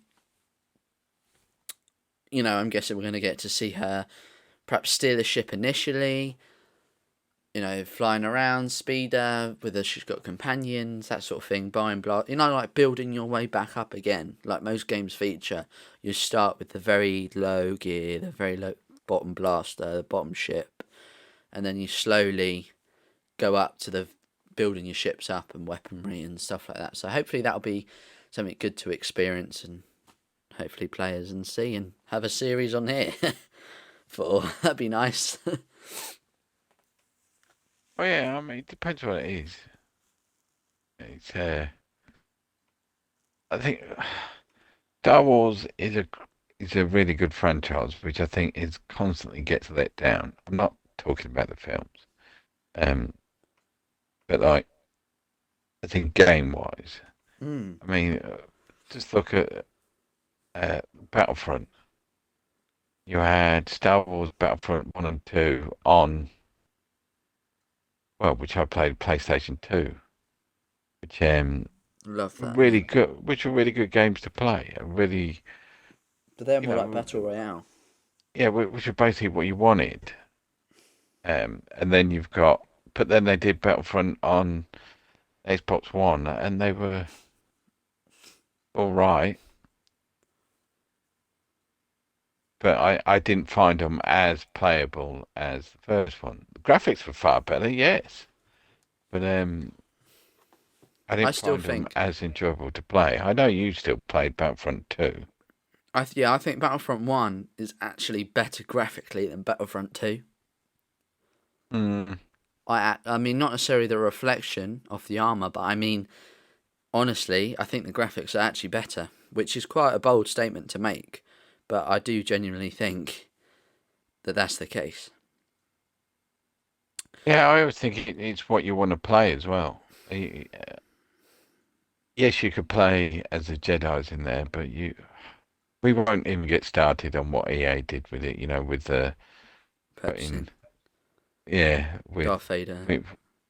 guessing we're going to get to see her perhaps steal a ship initially. Flying around, speeder, whether she's got companions, that sort of thing, buying block. Like building your way back up again. Like most games feature, you start with the very low gear, the very low bottom blaster, the bottom ship, and then you slowly go up to the building your ships up and weaponry and stuff like that. So hopefully that'll be something good to experience and hopefully players and see and have a series on here. That'd be nice. Oh yeah, I mean, it depends what it is. It's I think Star Wars is a really good franchise, which I think is constantly gets let down. I'm not talking about the films, but like I think game wise, I mean, just look at Battlefront. You had Star Wars Battlefront 1 and 2 on. Well, which I played PlayStation 2, which love that. Really good, which are really good games to play. But they're more like Battle Royale. Yeah, which are basically what you wanted. And then but then they did Battlefront on Xbox One, and they were all right. But I didn't find them as playable as the first one. The graphics were far better, yes. But I didn't find them as enjoyable to play. I know you still played Battlefront 2. I think Battlefront 1 is actually better graphically than Battlefront 2. I mean, not necessarily the reflection of the armour, but I mean, honestly, I think the graphics are actually better, which is quite a bold statement to make. But I do genuinely think that that's the case. Yeah, I always think it's what you want to play as well. Yes, you could play as the Jedis in there, but we won't even get started on what EA did with it. With the Purchasing. With Darth Vader.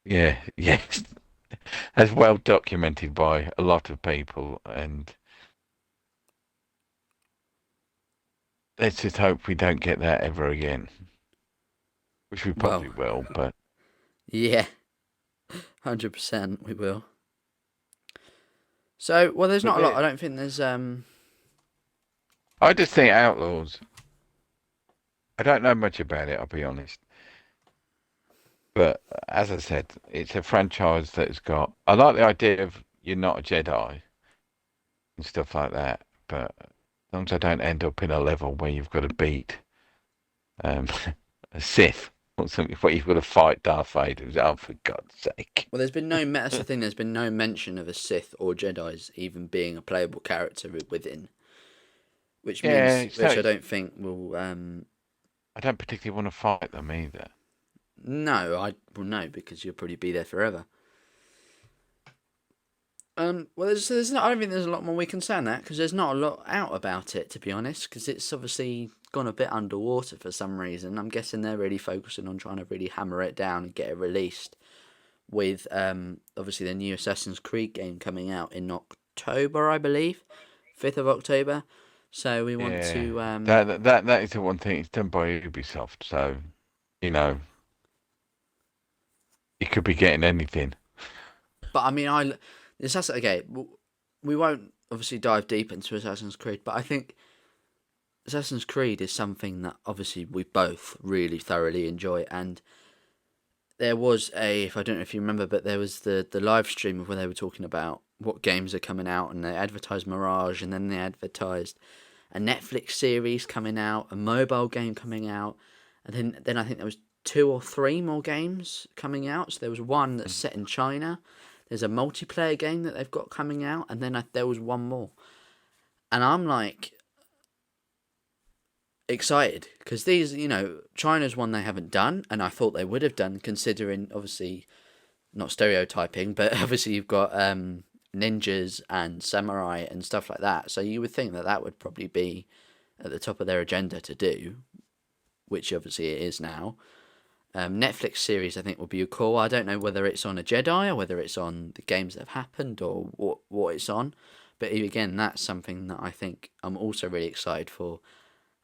Yes, as well documented by a lot of people, and let's just hope we don't get that ever again. Which we probably will, but... Yeah, 100% we will. So, well, there's not a lot. But I don't think there's I just think Outlaws. I don't know much about it, I'll be honest. But as I said, it's a franchise that's got. I like the idea of you're not a Jedi and stuff like that, but as long as I don't end up in a level where you've got to beat um, a Sith or something, where you've got to fight Darth Vader. Oh, for God's sake! Well, there's been no. That's the thing. There's been no mention of a Sith or Jedi's even being a playable character within, which means which I don't think will. I don't particularly want to fight them either. No, no, because you'll probably be there forever. Well, there's not, I don't think there's a lot more we can say on that because there's not a lot out about it, to be honest, because it's obviously gone a bit underwater for some reason. I'm guessing they're really focusing on trying to really hammer it down and get it released with obviously the new Assassin's Creed game coming out in October, I believe, 5th of October. So we want to that is the one thing. It's done by Ubisoft, so you know you could be getting anything. But I mean, okay, we won't obviously dive deep into Assassin's Creed, but I think Assassin's Creed is something that obviously we both really thoroughly enjoy. And there was if I don't know if you remember, but there was the live stream of where they were talking about what games are coming out, and they advertised Mirage, and then they advertised a Netflix series coming out, a mobile game coming out, and then I think there was 2 or 3 more games coming out. So there was one that's set in China. There's a multiplayer game that they've got coming out, and then there was one more. And I'm like excited because these, China's one they haven't done, and I thought they would have done, considering obviously not stereotyping, but obviously you've got ninjas and samurai and stuff like that. So you would think that would probably be at the top of their agenda to do, which obviously it is now. Netflix series I think will be cool. I don't know whether it's on a Jedi or whether it's on the games that have happened or what it's on. But again, that's something that I think I'm also really excited for.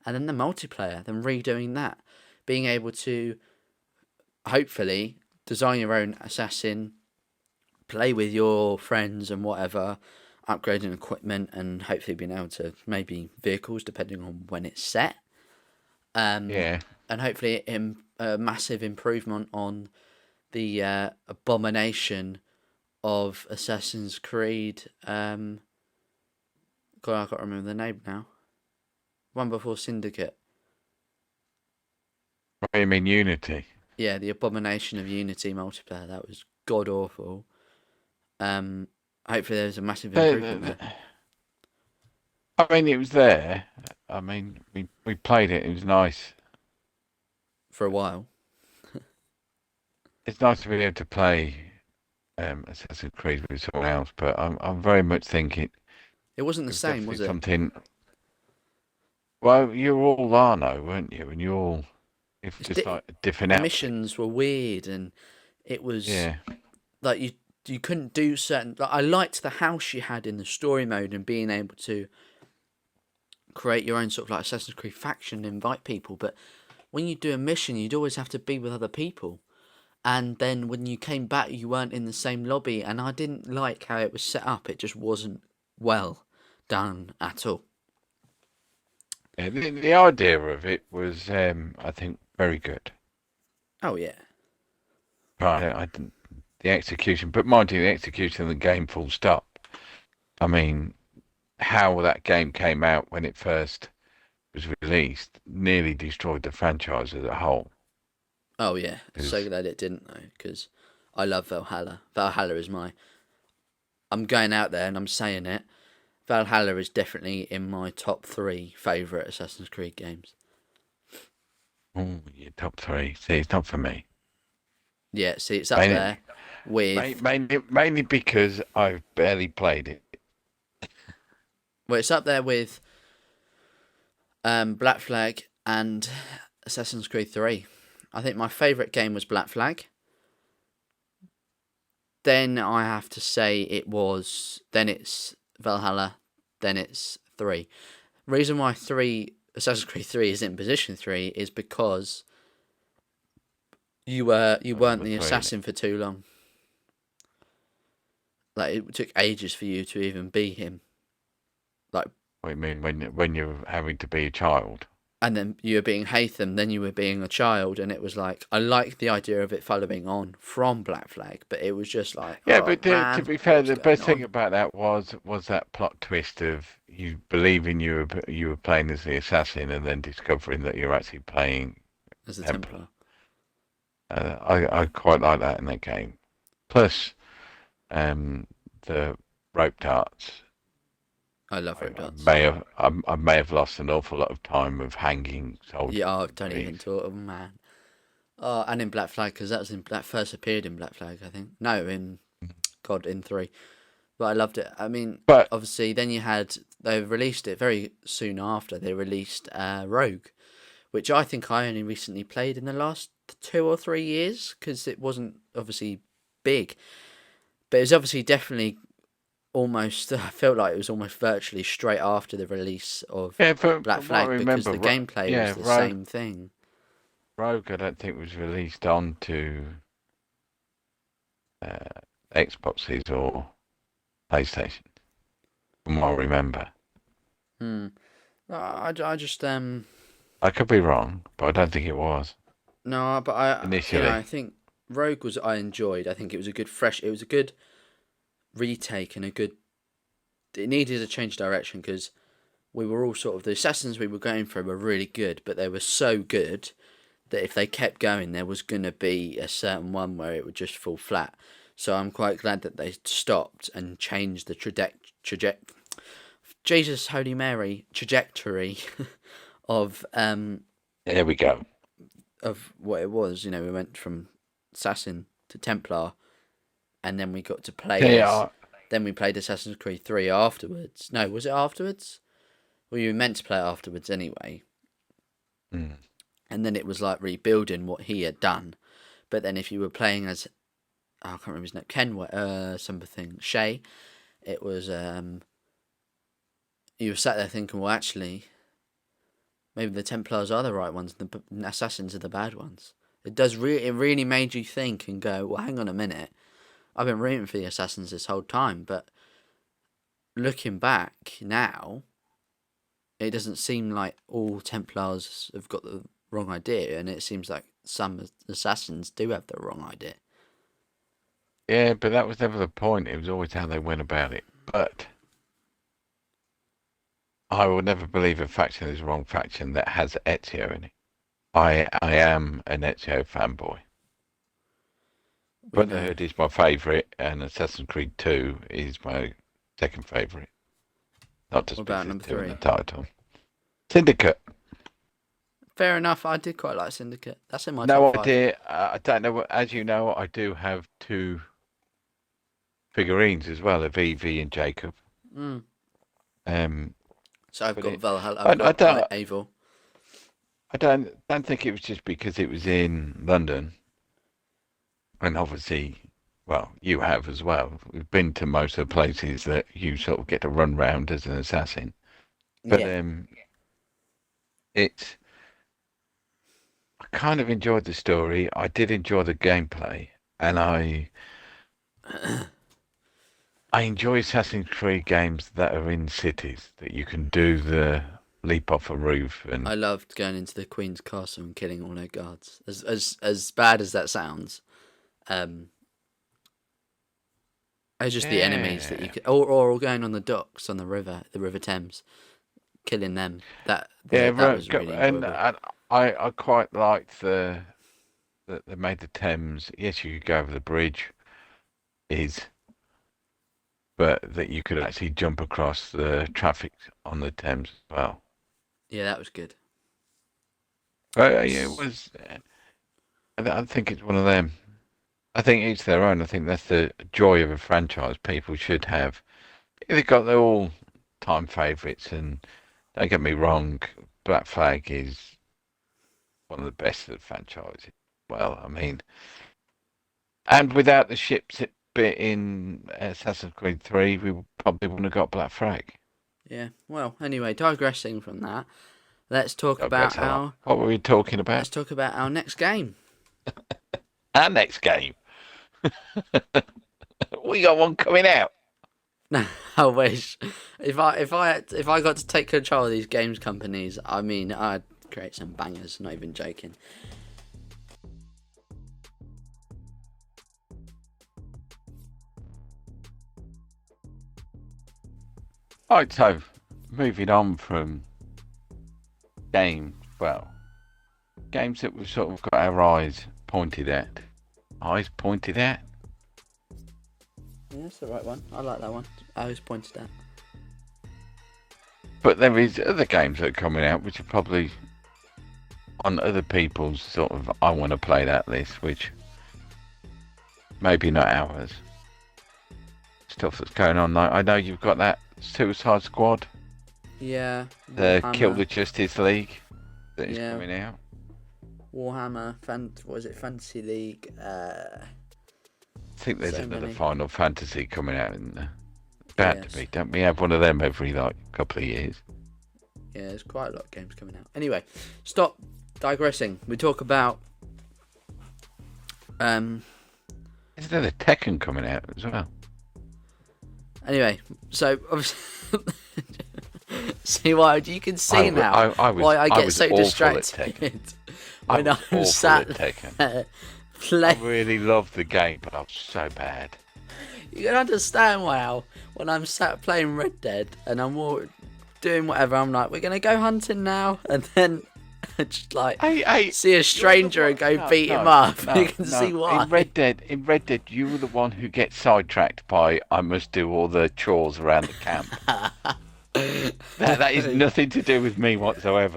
And then the multiplayer, them redoing that. Being able to hopefully design your own assassin, play with your friends and whatever, upgrading equipment and hopefully being able to maybe vehicles depending on when it's set. Yeah. And hopefully a massive improvement on the abomination of Assassin's Creed. God, I can't remember the name now. One before Syndicate. What do you mean, Unity? Yeah, the abomination of Unity multiplayer. That was god awful. Hopefully there's a massive improvement there. I mean, it was there. I mean, we played it. It was nice. For a while. It's nice to be able to play Assassin's Creed with someone else, but I'm very much thinking it wasn't the same, was it? Something. Well, you were all Lano, weren't you? And you all, it's just like a different outfit. Missions were weird, and it was like you couldn't do certain. Like, I liked the house you had in the story mode and being able to create your own sort of like Assassin's Creed faction and invite people, but when you do a mission, you'd always have to be with other people. And then when you came back, you weren't in the same lobby. And I didn't like how it was set up. It just wasn't well done at all. Yeah, the idea of it was, I think, very good. Oh, yeah. Right, I didn't, the execution, but mind you, the execution of the game full stop. I mean, how that game came out when it first was released nearly destroyed the franchise as a whole. Oh yeah, so glad it didn't though, because I love Valhalla. Valhalla is I'm going out there and I'm saying it. Valhalla is definitely in my top 3 favourite Assassin's Creed games. Oh, your top 3. See, it's not for me. Yeah, see, it's up there with mainly because I've barely played it. Well, it's up there with Black Flag and Assassin's Creed 3. I think my favourite game was Black Flag. Then I have to say then it's Valhalla, then it's 3. Reason why Assassin's Creed 3 is in position 3 is because you weren't the assassin for too long. Like it took ages for you to even be him. Like, What do you mean when you're having to be a child? and then you were being Hatham, then you were being a child, and it was like I like the idea of it following on from Black Flag, but it was just like Yeah, oh, but man, to be fair, what's the going best thing on? about that was that plot twist of you believing you were playing as the assassin, and then discovering that you're actually playing As a Templar. Templar. I quite like that in that game. Plus, the rope darts. I love rope darts. I may have lost an awful lot of time of hanging soldiers. Yeah, oh, don't even talk, oh, man. Oh, and in Black Flag, because that first appeared in Black Flag, I think. No, in in 3. But I loved it. I mean, But obviously, then they released it very soon after. They released Rogue, which I think I only recently played in the last 2 or 3 years, because it wasn't obviously big. But it was obviously definitely almost, I felt like it was almost virtually straight after the release of yeah, Black from what I Flag, because remember, the gameplay yeah, was the same thing. Rogue, I don't think was released onto Xboxes or PlayStation, from what I remember. I just I could be wrong, but I don't think it was. no, but I Initially. I think Rogue I enjoyed. I think it was a good retake and it needed a change of direction, because we were all sort of, the assassins we were going for were really good, but they were so good that if they kept going, there was going to be a certain one where it would just fall flat. So I'm quite glad that they stopped and changed the Jesus Holy Mary trajectory of There we go. of what it was. You know, we went from Assassin to Templar, and then we got to play. Then we played Assassin's Creed 3 afterwards. No, was it afterwards? Well, you were meant to play it afterwards anyway. Mm. And then it was like rebuilding what he had done. But then if you were playing as, I can't remember his name, something, Shay, it was, you were sat there thinking, well, actually, maybe the Templars are the right ones, and the Assassins are the bad ones. It really made you think and go, well, hang on a minute. I've been rooting for the Assassins this whole time, but looking back now, it doesn't seem like all Templars have got the wrong idea, and it seems like some Assassins do have the wrong idea. Yeah, but that was never the point. It was always how they went about it. But I will never believe a faction is the wrong faction that has Ezio in it. I am an Ezio fanboy. Brotherhood is my favourite, and Assassin's Creed 2 is my second favourite. Not just because it's 2 in the title. Syndicate. Fair enough. I did quite like Syndicate. That's in my No top 5. idea. I don't know. As you know, I do have 2 figurines as well of Evie and Jacob. Mm. So I've but got it- Valhalla. I I've got don't- Eivor. I don't think it was just because it was in London. And obviously, well, you have as well. We've been to most of the places that you sort of get to run round as an assassin. But Yeah. it's, I kind of enjoyed the story. I did enjoy the gameplay, and I enjoy Assassin's Creed games that are in cities that you can do the leap off a roof and I loved going into the Queen's Castle and killing all her guards. As bad as that sounds, it's just the enemies that you could, or going on the docks on the River Thames, killing them. That was really and enjoyable. I quite liked that they made the Thames. Yes, you could go over the bridge, but that you could actually jump across the traffic on the Thames as well. Yeah, that was good. Yeah, it was. I think it's one of them. I think each their own. I think that's the joy of a franchise. People should have. They've got their all-time favourites, and don't get me wrong, Black Flag is one of the best of the franchise. Well, I mean, and without the ships bit in Assassin's Creed 3, we probably wouldn't have got Black Flag. Yeah. Well, anyway, digressing from that, let's talk about What were we talking about? let's talk about our next game. Our next game. We got one coming out. I wish. If I got to take control of these games companies, I mean, I'd create some bangers. Not even joking. Right, so moving on from games, games that we've sort of got our eyes pointed at. Eyes pointed at? Yeah, that's the right one. I like that one. I was pointed at. But there is other games that are coming out which are probably on other people's sort of I want to play that list, which maybe not ours. Stuff that's going on. Like, I know you've got that Suicide Squad. Yeah. The Warhammer. Kill the Justice League that is Yeah. coming out. Warhammer. What is it? Fantasy League. I think there's So another many. Final Fantasy coming out in there. About Yes. to be. Don't we have one of them every couple of years? Yeah, there's quite a lot of games coming out. Anyway, stop digressing. We talk about Isn't there a Tekken coming out as well? Anyway, so obviously, see why you can see now I why I get was so awful at distracted Tekken. when I was I'm awful sat at Tekken. there I playing. really loved the game, but I was so bad. You can understand why when I'm sat playing Red Dead and I'm doing whatever, I'm like, we're gonna go hunting now, and then just like Hey, see a stranger and go beat him up. You can see why. In Red Dead, you were the one who gets sidetracked by I must do all the chores around the camp. that is nothing to do with me whatsoever.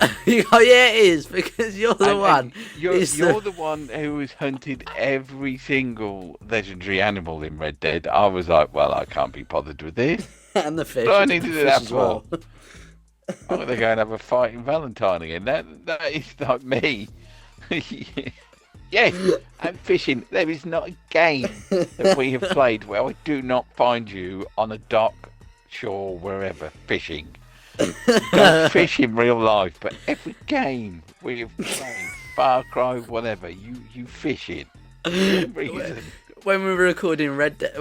Oh, yeah, it is, because you're the one. You're who's the one who has hunted every single legendary animal in Red Dead. I was like, well, I can't be bothered with this. and the fish. What do I need to do Fish that as for? well. I'm going to go and have a fight in Valentine again. That is not me. Yes, I'm fishing. There is not a game that we have played where I do not find you on a dock, shore, wherever, fishing. Go fish in real life, but every game we have played, Far Cry, whatever, you fish in. For some reason. When we were recording Red Dead,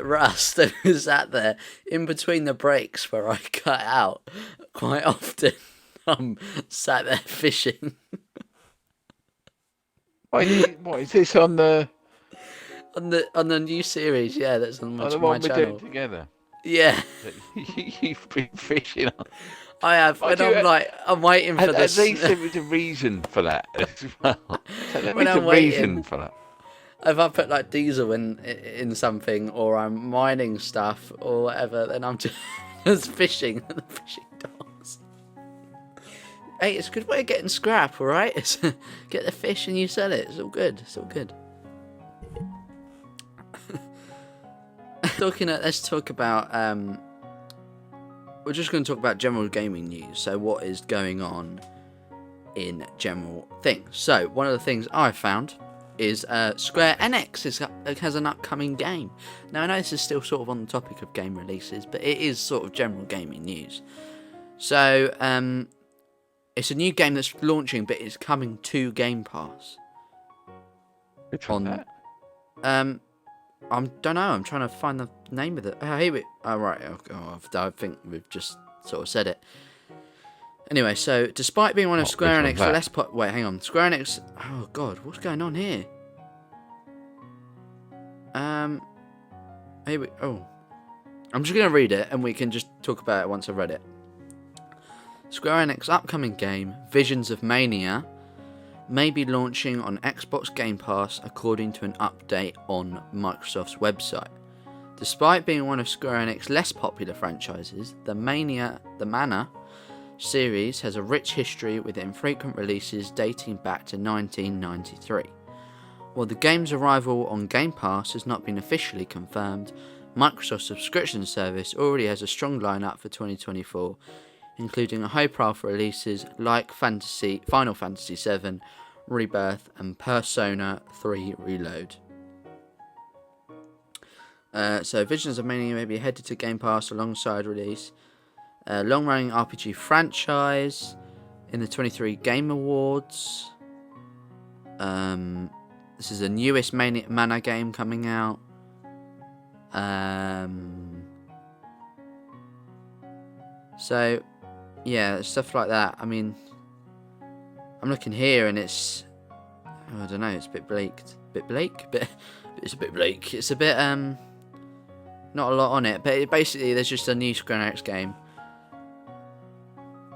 Rust, I was sat there in between the breaks where I cut out quite often. I'm sat there fishing. What is this on the on the new series, yeah, that's on my one we're channel. doing together? Yeah, You've been fishing on. I have. Why When do you- I'm waiting for At this. least there was a reason for that as well. So there When is a I'm reason waiting. for that. If I put like diesel in something, or I'm mining stuff or whatever, then I'm just fishing at the fishing docks. Hey, it's a good way of getting scrap, all right? It's, get the fish and you sell it. It's all good. It's all good. Let's talk about. We're just going to talk about general gaming news. So, what is going on in general things? So, one of the things I found is Square Enix has an upcoming game. Now, I know this is still sort of on the topic of game releases, but it is sort of general gaming news. So, it's a new game that's launching, but it's coming to Game Pass. Which one's that? I don't know. I'm trying to find the name of it. Oh, here we. Oh, right. I think we've just sort of said it. Anyway, so despite being one of Square which Enix one's that? wait, hang on. Square Enix. Oh God, what's going on here? Here we. Oh, I'm just gonna read it, and we can just talk about it once I've read it. Square Enix upcoming game, Visions of Mania, may be launching on Xbox Game Pass according to an update on Microsoft's website. Despite being one of Square Enix's less popular franchises, the Mana series has a rich history with infrequent releases dating back to 1993. While the game's arrival on Game Pass has not been officially confirmed, Microsoft's subscription service already has a strong lineup for 2024, including high-profile releases like Final Fantasy VII Rebirth and Persona 3 Reload. So Visions of Mania may be headed to Game Pass alongside release. Long-running RPG franchise in the 23 Game Awards. This is the newest Mana game coming out. So, yeah, stuff like that. I mean, I'm looking here and it's, I don't know, it's a bit bleak. It's a bit bleak. It's a bit, not a lot on it. But basically, there's just a new Square Enix game,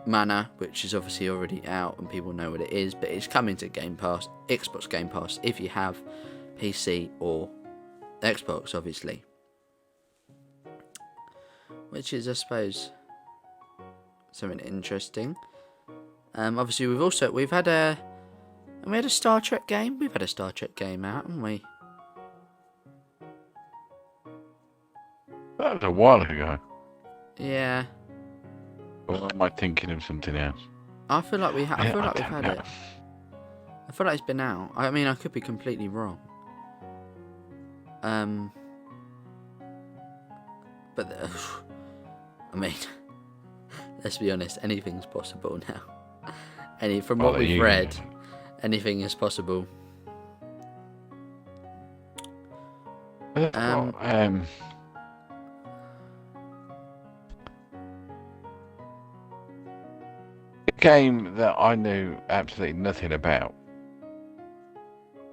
Mana, which is obviously already out and people know what it is. But it's coming to Game Pass, Xbox Game Pass, if you have PC or Xbox, obviously. Which is, I suppose, something interesting. Obviously, we've had a Star Trek game. We've had a Star Trek game out, haven't we? That was a while ago. Yeah. Or am I thinking of something else? I feel like we've had know. it. I feel like it's been out. I mean, I could be completely wrong. But I mean, let's be honest. Anything's possible now. From what we've read, anything is possible. A game that I knew absolutely nothing about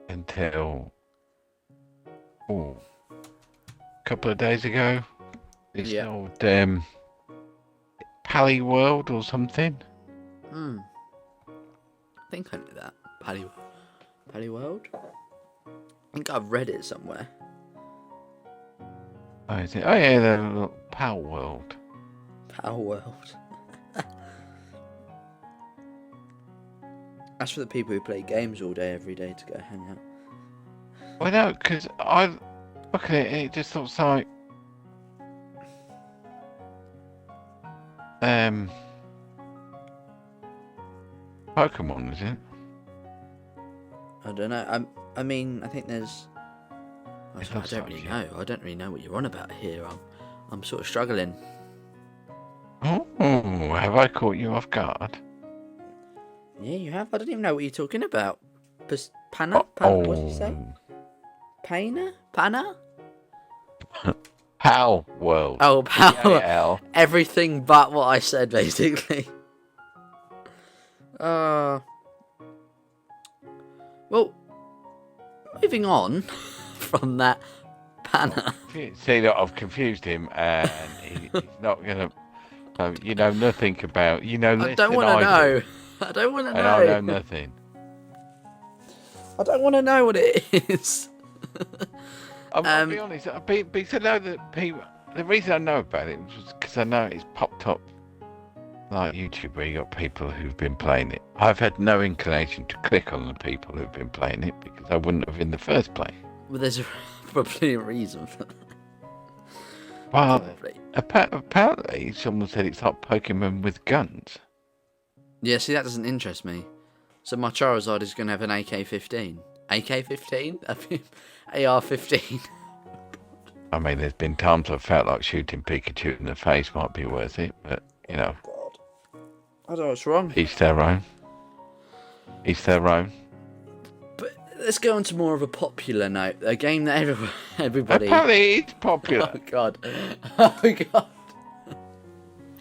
until a couple of days ago. It's old Pally World or something. I think I knew that. Pally World? I think I've read it somewhere. Oh, is it? Oh yeah, the Pal World. Pal World. That's for the people who play games all day, every day to go hang out. Well, no, because I look at it, it just looks like Pokemon, is it? I don't know. I mean, I think there's. I don't really know. I don't really know what you're on about here. I'm sort of struggling. Oh, have I caught you off guard? Yeah, you have. I don't even know what you're talking about. Pana? What did you say? Pana? Pal World. Oh, Pal. P-A-L. Everything but what I said, basically. Well, moving on from that, Pana. See that I've confused him, and he's not gonna. You know nothing about. You know. I don't want to know. I don't want to know. I know nothing. I don't want to know what it is. I'll be honest. Because I know that people. The reason I know about it was because I know it's popped up like YouTube, where you got people who've been playing it. I've had no inclination to click on the people who've been playing it because I wouldn't have in the first place. Well, there's probably a reason for that. Well, Probably. apparently someone said it's like Pokemon with guns. Yeah, see, that doesn't interest me. So my Charizard is going to have an AK-15. AK-15? AR-15. I mean, there's been times I've felt like shooting Pikachu in the face might be worth it, but, you know. God. I don't know what's wrong. Each their own. Each their own. But let's go on to more of a popular note. A game that everybody... Apparently it's popular. Oh, God. Oh, God.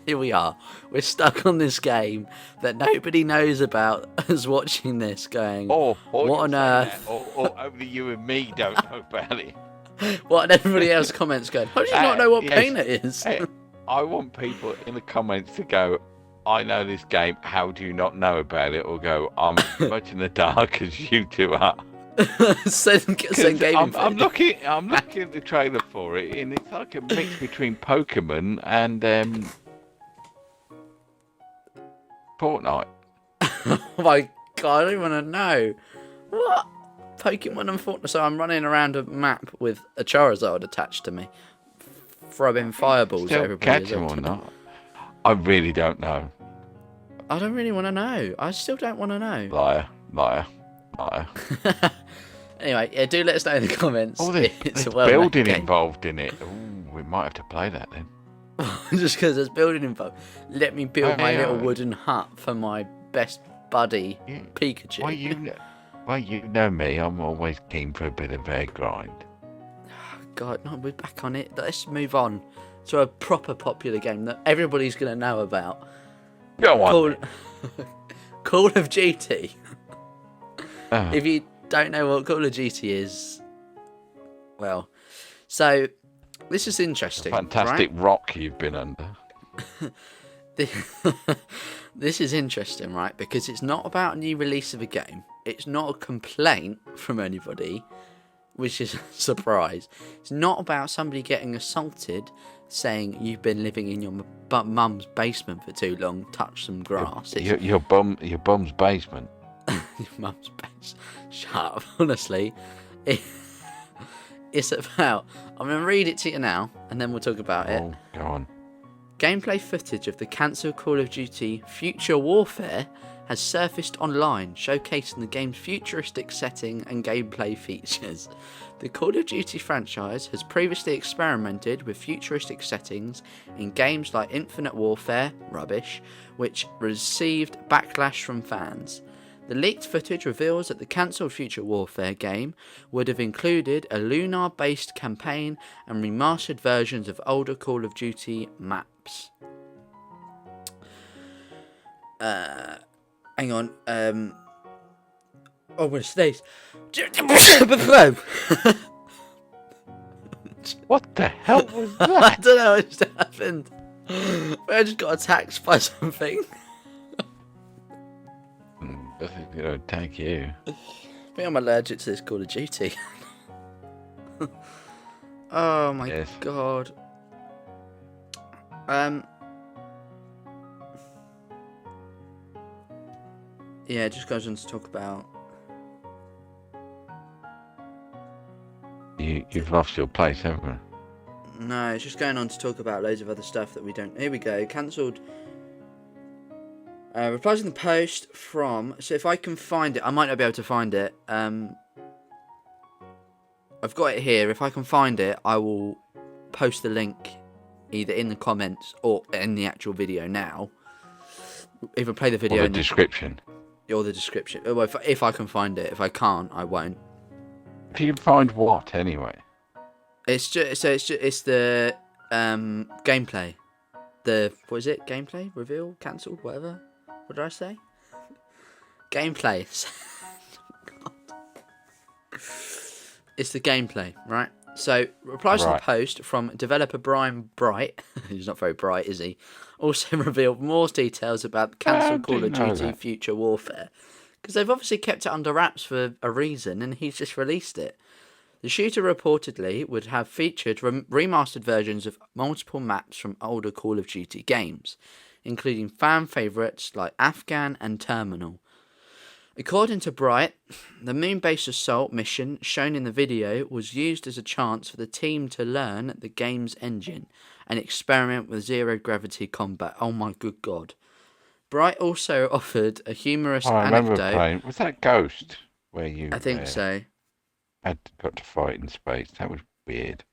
Here we are. We're stuck on this game that nobody knows about us watching this going, Or what on earth? Or only you and me don't know about it. What, and everybody else comments going, how do you not know what yes. Painter is? Hey, I want people in the comments to go, I know this game, how do you not know about it? Or go, I'm as much in the dark as you two are. send game I'm looking at the trailer for it, and it's like a mix between Pokemon and Fortnite. Oh my God, I don't want to know. What? Pokemon and Fortnite. So I'm running around a map with a Charizard attached to me, throwing fireballs at Still everybody. catch him or not? I really don't know. I don't really want to know. I still don't want to know. Liar. Anyway, yeah, do let us know in the comments. Oh, It's there's a well-made building game. involved in it. Ooh, we might have to play that then. Just because there's building involved. Let me build my little wooden hut for my best buddy, Yeah. Pikachu. Well, you know me. I'm always keen for a bit of air grind. God, no, we're back on it. Let's move on to a proper popular game that everybody's going to know about. Go on. Call of Duty. Oh, If you don't know what Call of Duty is, well, so this is interesting. fantastic right? rock you've been under. This is interesting, right? Because it's not about a new release of a game. It's not a complaint from anybody, which is a surprise. It's not about somebody getting assaulted, saying you've been living in your mum's basement for too long, touch some grass. It's Your bum's basement. your mum's basement. Shut up, honestly. It's about... I'm going to read it to you now, and then we'll talk about it. Oh, go on. Gameplay footage of the cancelled Call of Duty Future Warfare has surfaced online, showcasing the game's futuristic setting and gameplay features. The Call of Duty franchise has previously experimented with futuristic settings in games like Infinite Warfare, rubbish, which received backlash from fans. The leaked footage reveals that the cancelled Future Warfare game would have included a lunar-based campaign and remastered versions of older Call of Duty maps. Hang on. Oh, what is this? What the hell was I that? don't know what just happened. I just got attacked by something. Nothing's gonna attack you. I think I'm allergic to this Call of Duty. Oh my Yes. god. Yeah, it just goes on to talk about... You've lost your place, haven't you? No, it's just going on to talk about loads of other stuff that we don't... Here we go. Cancelled... replies in the post from... So if I can find it... I might not be able to find it. I've got it here. If I can find it, I will post the link either in the comments or in the actual video now. Either play the video Or the in description. or the description. Well, if I can find it. If I can't, I won't. If you can find what, anyway? It's the gameplay. What is it? Gameplay? Reveal? Cancelled? Whatever. What did I say? Gameplay. It's the gameplay, right? So, replies to the Right. post from developer Brian Bright, he's not very bright, is he? Also revealed more details about the cancelled do Call you of know Duty that? Future Warfare. Because they've obviously kept it under wraps for a reason, and he's just released it. The shooter reportedly would have featured remastered versions of multiple maps from older Call of Duty games, including fan favourites like Afghan and Terminal. According to Bright, the moon-based assault mission shown in the video was used as a chance for the team to learn the game's engine and experiment with zero-gravity combat. Oh my good god. Bright also offered a humorous I remember anecdote. playing. Was that Ghost? Where you I think so. got to fight in space. That was weird.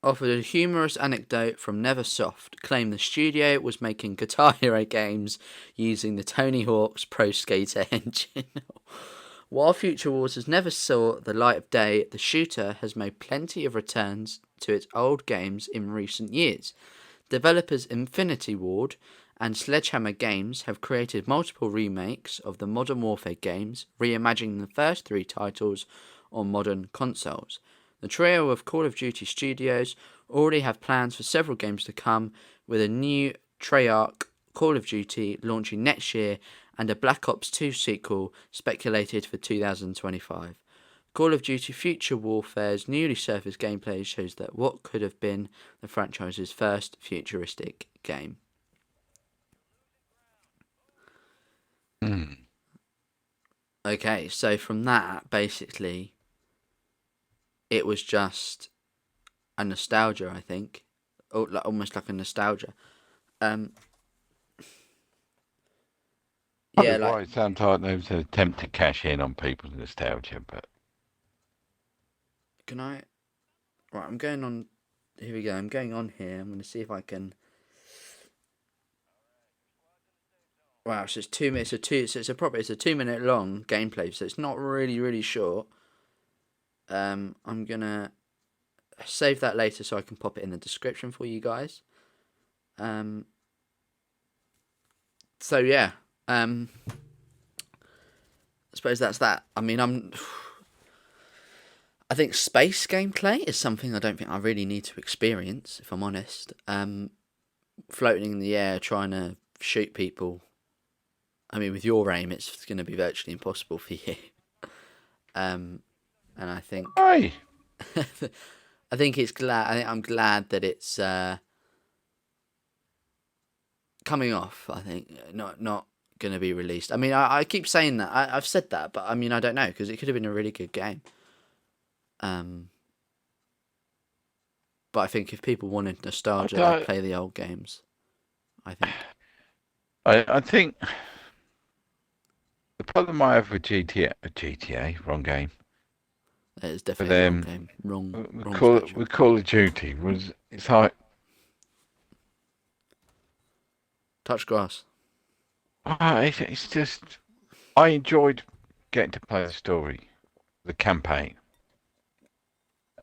Offered a humorous anecdote from Neversoft, claimed the studio was making Guitar Hero games using the Tony Hawk's Pro Skater engine. While Future Wars has never saw the light of day, the shooter has made plenty of returns to its old games in recent years. Developers Infinity Ward and Sledgehammer Games have created multiple remakes of the Modern Warfare games, reimagining the first three titles on modern consoles. The trio of Call of Duty studios already have plans for several games to come, with a new Treyarch Call of Duty launching next year and a Black Ops 2 sequel speculated for 2025. Call of Duty Future Warfare's newly surfaced gameplay shows that what could have been the franchise's first futuristic game. Okay, so from that, basically, it was just a nostalgia, I think. Almost like a nostalgia. Yeah, like... It sounds like there was an attempt to cash in on people's nostalgia, but... Can I... Right, I'm going on... Here we go, I'm going on here. I'm going to see if I can... Wow, so it's 2 minutes. It's a 2 minute long gameplay, so it's not really short. I'm gonna save that later so I can pop it in the description for you guys. So yeah, I suppose that's that. I mean, I think space gameplay is something I don't think I really need to experience, if I'm honest. Floating in the air, trying to shoot people. I mean, with your aim, it's going to be virtually impossible for you. And I think, Hey, I think I'm glad that it's coming off. I think not going to be released. I mean, I keep saying that. I've said that, but I mean, I don't know, because it could have been a really good game. But I think if people wanted nostalgia, they'd play the old games. I think. I think the problem I have with GTA, wrong game. It's definitely a wrong game. With Call of Duty was it's like touch grass. it's just I enjoyed getting to play the story, the campaign.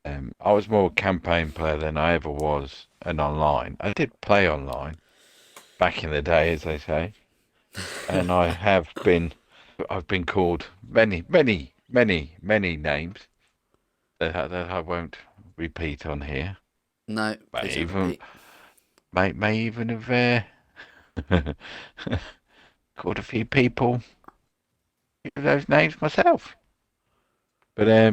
I was more a campaign player than I ever was an online. I did play online back in the day, as they say, and I've been called many names that I won't repeat on here. No, May even have called a few people with those names myself. But I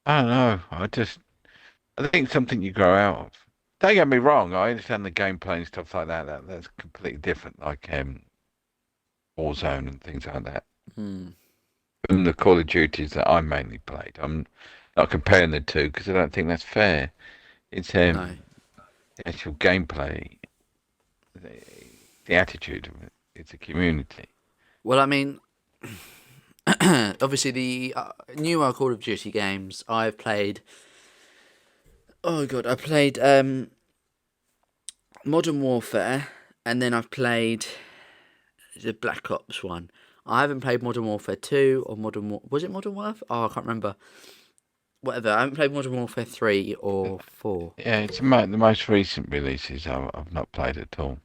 don't know. I think something you grow out of. Don't get me wrong. I understand the gameplay and stuff like that. That's completely different. Like Warzone and things like that. From the Call of Duties that I mainly played, I'm not comparing the two because I don't think that's fair. It's the actual gameplay, the attitude of it. It's a community. Well, I mean, obviously the newer Call of Duty games I've played. Oh god, I played Modern Warfare, and then I've played the Black Ops one. I haven't played Modern Warfare 2 or was it Modern Warfare? Oh, I can't remember. Whatever. I haven't played Modern Warfare 3 or 4. Yeah, it's the most recent releases I've not played at all.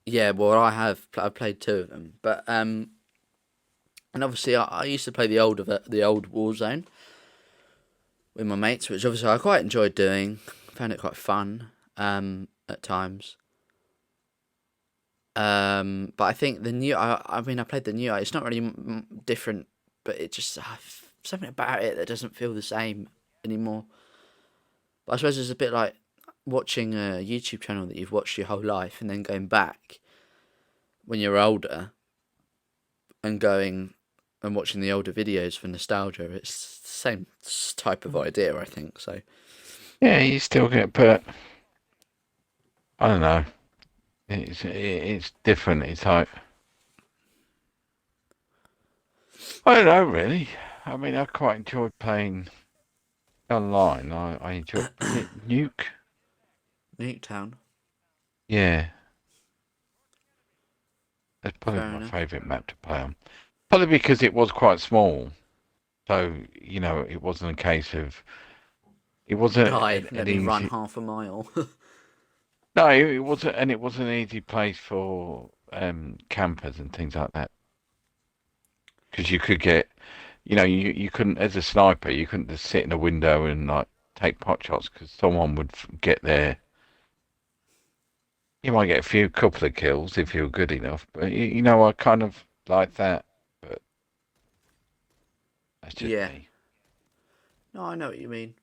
Yeah, well, I've played 2 of them, but and obviously I used to play the old Warzone with my mates, which obviously I quite enjoyed doing. Found it quite fun at times. But I think the new, I mean, I played the new. It's not really different, but it just something about it that doesn't feel the same anymore. But I suppose it's a bit like watching a YouTube channel that you've watched your whole life and then going back when you're older and going and watching the older videos for nostalgia. It's the same type of idea, I think. So yeah, you still get, but I don't know. It's different. It's like I don't know really. I mean, I quite enjoyed playing online. I enjoyed Nuketown. Yeah, that's probably my favourite map to play on. Probably because it was quite small, so it wasn't a case of it wasn't. Let me run half a mile. No, it wasn't, and it was an easy place for campers and things like that. Because you could get, you couldn't, as a sniper, you couldn't just sit in a window and like take pot shots because someone would get there. You might get a couple of kills if you were good enough, but I kind of like that. But that's just me. No, I know what you mean.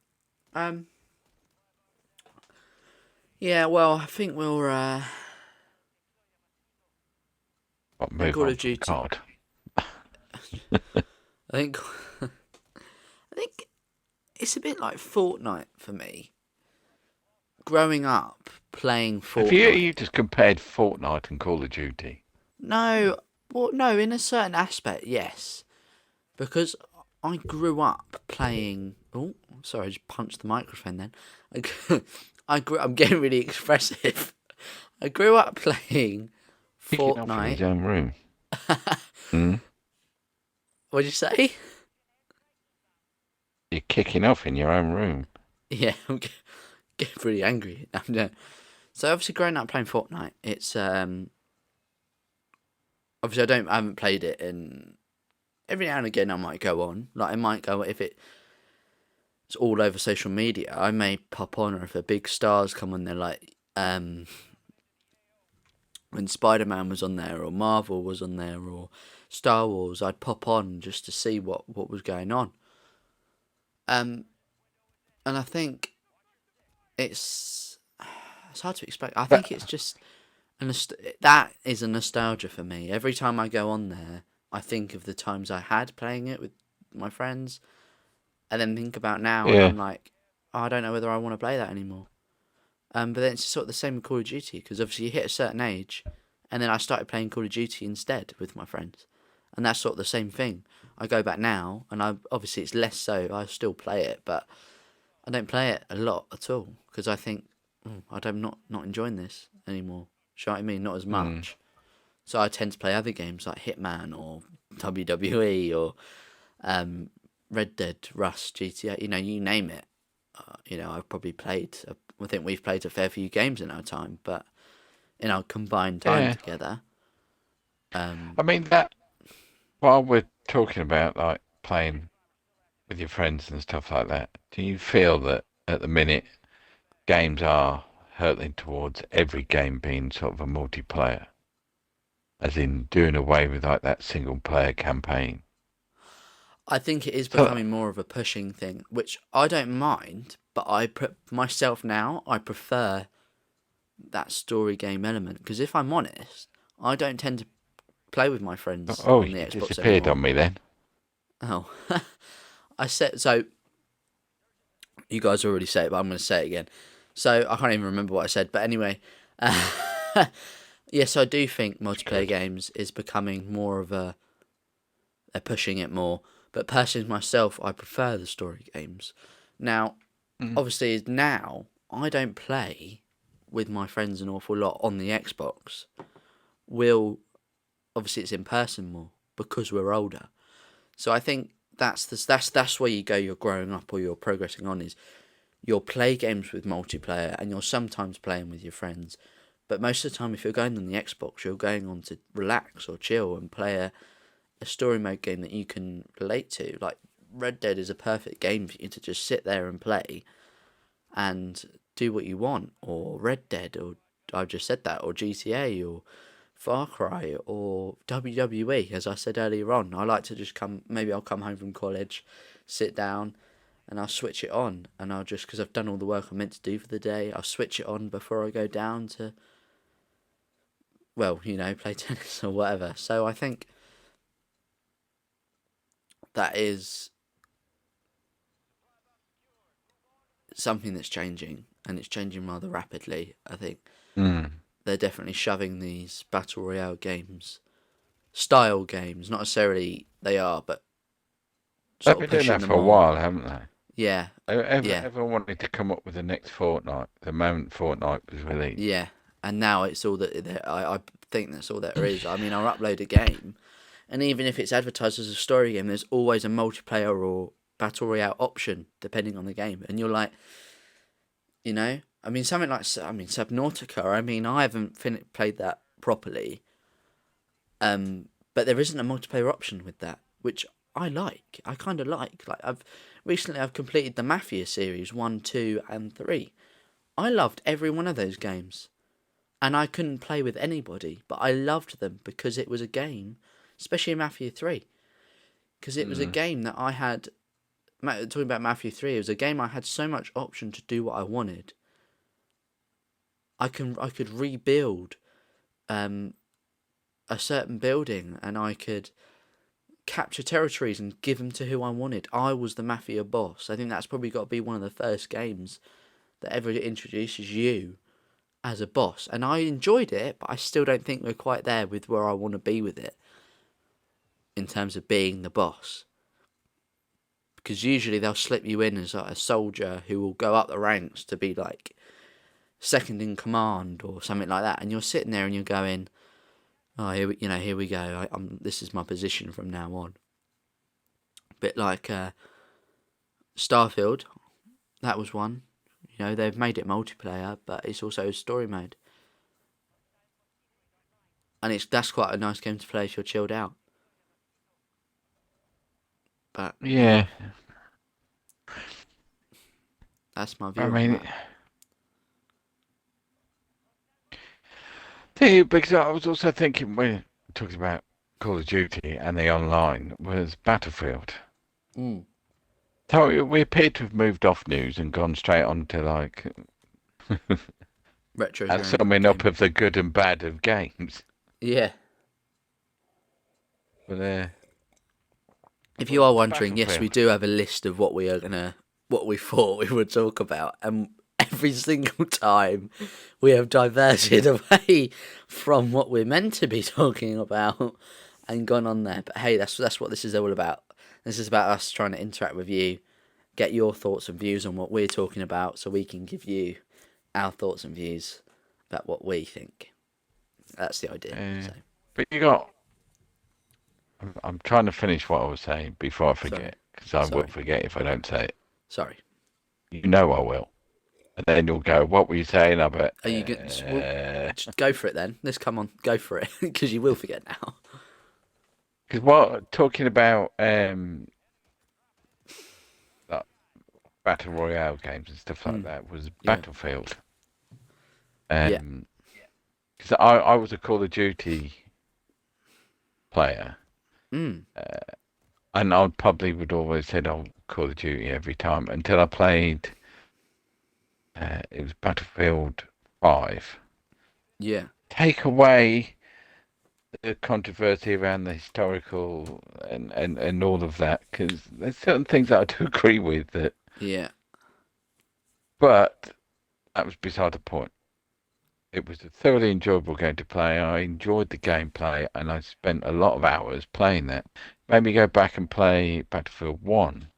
Yeah, well, I think we'll move Call on of Duty. card. I think it's a bit like Fortnite for me. Growing up playing Fortnite. Have you just compared Fortnite and Call of Duty? No, well, no, in a certain aspect, yes, because I grew up playing. Oh, sorry, I just punched the microphone. Then I'm getting really expressive. I grew up playing Fortnite. In his own room. What'd you say? you're kicking off in your own room. Yeah, I'm getting pretty angry. So obviously, growing up playing Fortnite, it's obviously I haven't played it, and every now and again I might go on. Like I might go if it's all over social media. I may pop on, or if a big stars come on there, like when Spider-Man was on there, or Marvel was on there, or Star Wars, I'd pop on just to see what was going on. And I think it's hard to explain. I think it's just that is a nostalgia for me. Every time I go on there, I think of the times I had playing it with my friends, and then think about now, and I'm like, oh, I don't know whether I want to play that anymore. But then it's sort of the same with Call of Duty, because obviously you hit a certain age, and then I started playing Call of Duty instead with my friends, and that's sort of the same thing. I go back now, and obviously it's less so. I still play it, but I don't play it a lot at all, because I think I'm not enjoying this anymore. Do you know what I mean? Not as much. So I tend to play other games like Hitman or WWE or Red Dead, Rust, GTA. You name it. I've probably played. I think we've played a fair few games in our time, but in our combined time together. I mean that. While we're talking about like playing with your friends and stuff like that, do you feel that at the minute games are hurtling towards every game being sort of a multiplayer, as in doing away with like that single player campaign? I think it is becoming more of a pushing thing, which I don't mind, but I prefer that story game element, because if I'm honest, I don't tend to play with my friends on the you Xbox disappeared anymore. on me then. Oh, I said so. You guys already say it, but I'm going to say it again. So I can't even remember what I said, but anyway, yes, I do think multiplayer games is becoming more of they're pushing it more. But personally, myself, I prefer the story games. Now, obviously, now I don't play with my friends an awful lot on the Xbox. Obviously it's in person more because we're older. So I think that's where you go. You're growing up or you're progressing on, is you'll play games with multiplayer and you're sometimes playing with your friends. But most of the time, if you're going on the Xbox, you're going on to relax or chill and play a story mode game that you can relate to. Like Red Dead is a perfect game for you to just sit there and play and do what you want. Or Red Dead, or I've just said that, or GTA, or Far Cry, or WWE, as I said earlier on. I like to just I'll come home from college, sit down, and I'll switch it on. And I'll just, because I've done all the work I'm meant to do for the day, I'll switch it on before I go down to, play tennis or whatever. So I think that is something that's changing, and it's changing rather rapidly. I think they're definitely shoving these battle royale style games, not necessarily they are, but They've been doing that for a while, haven't they? Yeah. Everyone wanted to come up with the next Fortnite the moment Fortnite was released. Yeah, and now it's all that I think that's all there is. I mean, I'll upload a game, and even if it's advertised as a story game, there's always a multiplayer or battle royale option depending on the game, and you're like, I mean, something like Subnautica. I mean, I haven't played that properly, but there isn't a multiplayer option with that, which I like. I kind of like. Like I've completed the Mafia series 1, 2, and 3. I loved every one of those games, and I couldn't play with anybody, but I loved them because it was a game, especially Mafia 3, because it was a game that I had. Talking about Mafia 3, it was a game I had so much option to do what I wanted. I could rebuild a certain building, and I could capture territories and give them to who I wanted. I was the Mafia boss. I think that's probably got to be one of the first games that ever introduces you as a boss. And I enjoyed it, but I still don't think we're quite there with where I want to be with it in terms of being the boss. Because usually they'll slip you in as like a soldier who will go up the ranks to be like second in command or something like that, and you're sitting there and you're going, "Oh, here we go. This is my position from now on." A bit like Starfield, that was one. You know, they've made it multiplayer, but it's also story mode. And that's quite a nice game to play if you're chilled out. But Yeah. that's my view I on mean, that. because I was also thinking when we talking about Call of Duty and the online was Battlefield. Mm. So we appear to have moved off news and gone straight on to like Retro. summing up of the good and bad of games. Yeah. But If you are wondering, yes, we Battlefield. do have a list of what we thought we would talk about, and every single time we have diverted away from what we're meant to be talking about and gone on there. But hey, that's what this is all about. This is about us trying to interact with you, get your thoughts and views on what we're talking about, so we can give you our thoughts and views about what we think. That's the idea. So. But you got. I'm trying to finish what I was saying before I forget, because I will Sorry. forget if I don't say it. Sorry. You know I will. And then you'll go, what were you saying? I bet. Are you good? Just go for it then. Let's come on, go for it, because you will forget now. Because what talking about like battle royale games and stuff like that was Battlefield. Yeah. Because I was a Call of Duty player, Mm. and I probably would always said, "Oh, Call of Duty" every time until I played. It was Battlefield 5. Yeah. Take away the controversy around the historical and all of that, because there's certain things that I do agree with that, Yeah. but that was beside the point. It was a thoroughly enjoyable game to play. I enjoyed the gameplay, and I spent a lot of hours playing that. Made me go back and play Battlefield 1,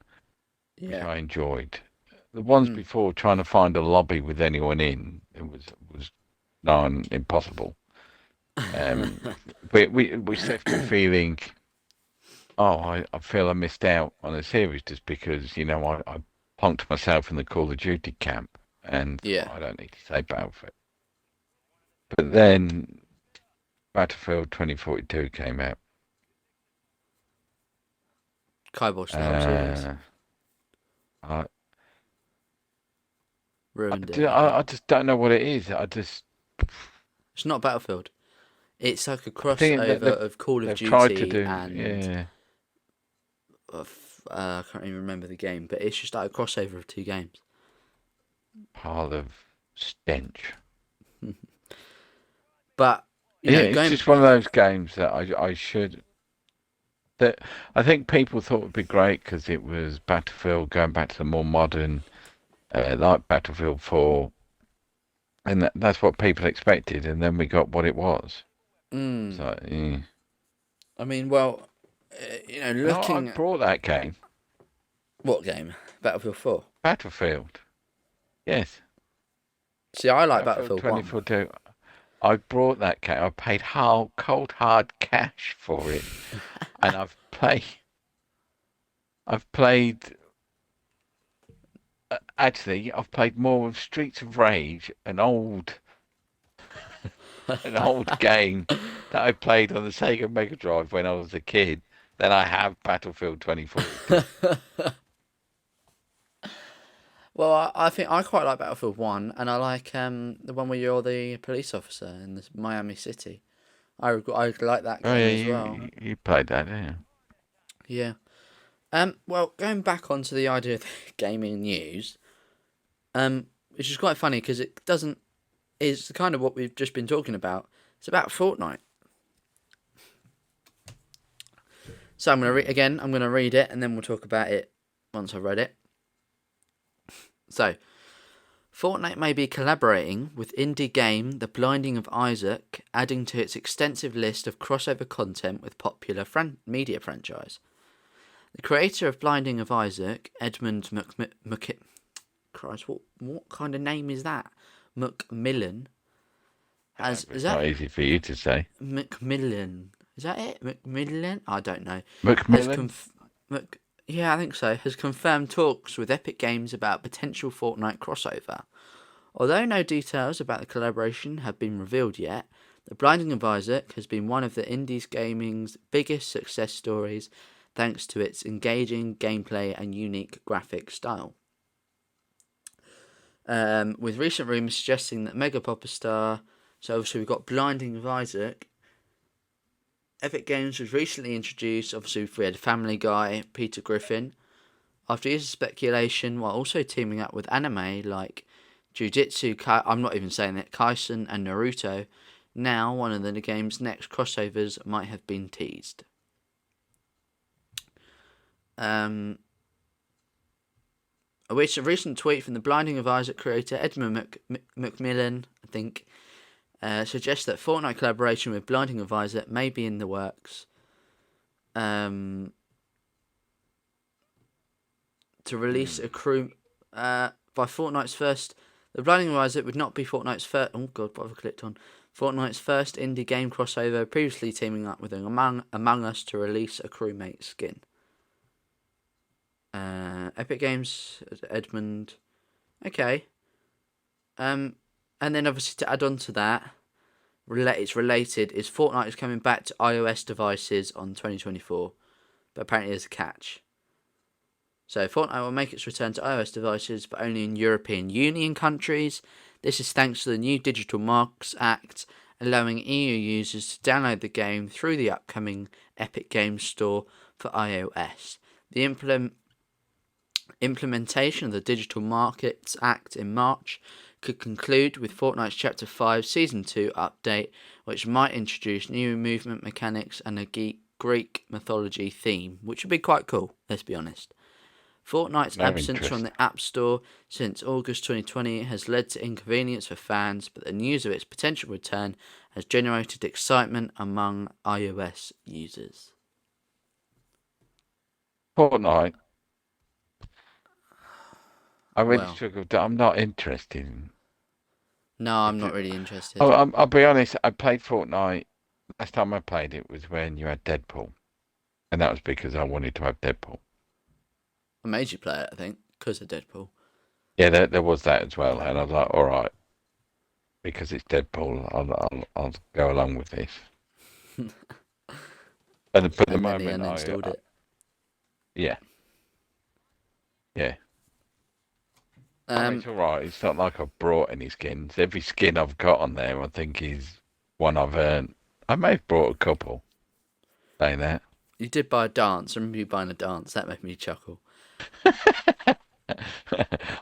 which Yeah. I enjoyed. The ones before, trying to find a lobby with anyone in, it was impossible. We left me feeling, I feel I missed out on a series just because, you know, I punked myself in the Call of Duty camp, and Yeah. I don't need to say Battlefield. But then Battlefield 2042 came out. Kibosh series. I Ruined it. just don't know what it is. It's not Battlefield. It's like a think crossover they've- of Call of they've Duty tried to do, and I can't even remember the game, but it's just like a crossover of two games. pile of stench. But It's just one of those games that I should. That I think people thought would be great because it was Battlefield going back to the more modern, like Battlefield 4, and that's what people expected, and then we got what it was. So, yeah. I mean, well, looking I at brought that game, what game? Battlefield 4. Battlefield. Yes. See, I like Battlefield 1. 2042. I brought that game. I paid cold hard cash for it, and I've played. Actually, I've played more of Streets of Rage, an old game that I played on the Sega Mega Drive when I was a kid, than I have Battlefield 2042. Well, I think I quite like Battlefield 1, and I like the one where you're the police officer in the Miami City. I like that game as well. You played that, didn't you? Yeah. Well, going back onto the idea of the gaming news, which is quite funny because it's kind of what we've just been talking about. It's about Fortnite. So I'm gonna read it, and then we'll talk about it once I've read it. So, Fortnite may be collaborating with indie game The Blinding of Isaac, adding to its extensive list of crossover content with popular media franchise. The creator of Blinding of Isaac, Edmund Christ, what kind of name is that? McMillan. It's not easy for you to say. McMillan. Is that it? McMillan? I don't know. Macmillan? Yeah, I think so, has confirmed talks with Epic Games about potential Fortnite crossover. Although no details about the collaboration have been revealed yet, The Blinding of Isaac has been one of the indies gaming's biggest success stories thanks to its engaging gameplay and unique graphic style. With recent rumours suggesting that Mega Papa Star, so obviously we've got Blinding of Isaac. Epic Games was recently introduced, obviously we had Family Guy, Peter Griffin. After years of speculation, while also teaming up with anime like I'm not even saying that, Kaisen and Naruto, now one of the game's next crossovers might have been teased. A recent tweet from the Blinding of Isaac creator Edmund Macmillan, I think, suggests that Fortnite collaboration with Blinding of Isaac may be in the works. To release a crew by Fortnite's first. The Blinding of Isaac would not be Fortnite's first. Oh god, what have I clicked on? Fortnite's first indie game crossover, previously teaming up with Among Us to release a crewmate skin. Epic Games, Edmund. Okay. And then obviously to add on to that, it's related, is Fortnite is coming back to iOS devices on 2024. But apparently there's a catch. So Fortnite will make its return to iOS devices, but only in European Union countries. This is thanks to the new Digital Marks Act, allowing EU users to download the game through the upcoming Epic Games Store for iOS. The implementation of the Digital Markets Act in March could conclude with Fortnite's Chapter 5 Season 2 update, which might introduce new movement mechanics and a Greek mythology theme, which would be quite cool, let's be honest. Fortnite's absence from the App Store since August 2020 has led to inconvenience for fans, but the news of its potential return has generated excitement among iOS users. Fortnite. I really struggled. I'm not interested. No, I'm not really interested. I'll be honest. I played Fortnite. Last time I played it was when you had Deadpool, and that was because I wanted to have Deadpool. I made you play it, I think, because of Deadpool. Yeah, there was that as well, and I was like, all right, because it's Deadpool, I'll go along with this. But the moment I installed it. Yeah. It's all right. It's not like I've brought any skins. Every skin I've got on there, I think, is one I've earned. I may have brought a couple. Saying that. You did buy a dance. I remember you buying a dance. That made me chuckle.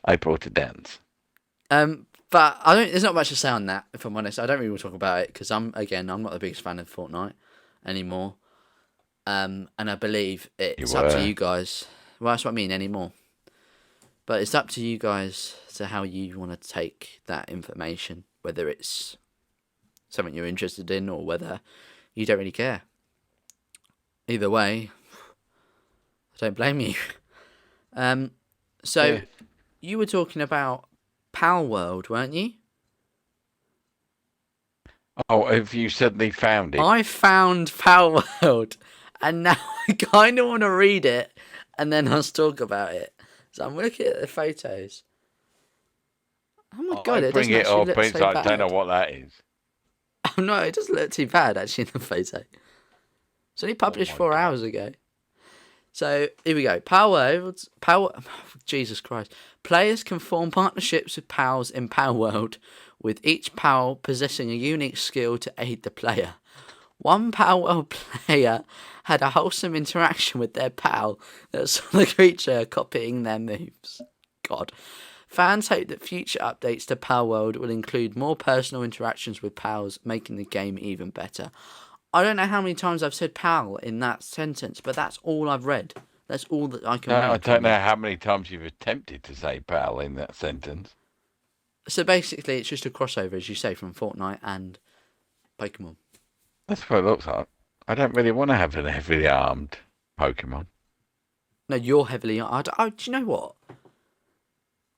I brought a dance. But there's not much to say on that, if I'm honest. I don't really want to talk about it because I'm not the biggest fan of Fortnite anymore. And I believe it's up to you guys. Well, that's what I mean, anymore. But it's up to you guys to how you want to take that information, whether it's something you're interested in or whether you don't really care. Either way, I don't blame you. You were talking about Palworld, weren't you? Oh, have you suddenly found it? I found Palworld, and now I kind of want to read it, and then I'll talk about it. So I'm looking at the photos. Oh my god, it doesn't actually look so bad. I don't know what that is. Oh no, it doesn't look too bad actually in the photo. It's only published 4 hours ago. So here we go. Power. Jesus Christ. Players can form partnerships with pals in Palworld, with each pal possessing a unique skill to aid the player. One Palworld player had a wholesome interaction with their pal that saw the creature copying their moves. God. Fans hope that future updates to Palworld will include more personal interactions with pals, making the game even better. I don't know how many times I've said pal in that sentence, but that's all I've read. That's all that I can read. I don't know how many times you've attempted to say pal in that sentence. So basically, it's just a crossover, as you say, from Fortnite and Pokemon. That's what it looks like. I don't really want to have a heavily armed Pokemon. No, you're heavily armed. Do you know what?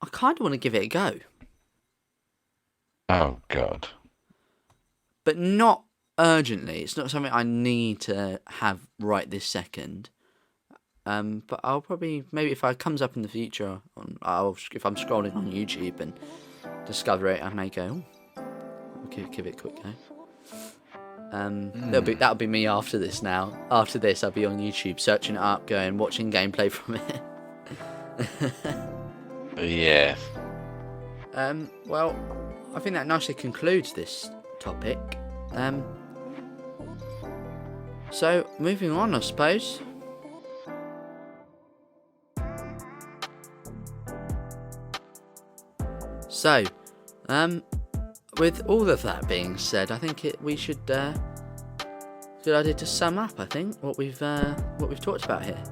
I kind of want to give it a go. Oh, God. But not urgently. It's not something I need to have right this second. But I'll probably, maybe if it comes up in the future, if I'm scrolling on YouTube and discover it, I may go, I'll give it a quick go. That'll be me after this now. After this, I'll be on YouTube searching it up, watching gameplay from it. Yes. Well, I think that nicely concludes this topic. So, moving on, I suppose. So, with all of that being said, I think we should good idea to sum up. I think what we've talked about here.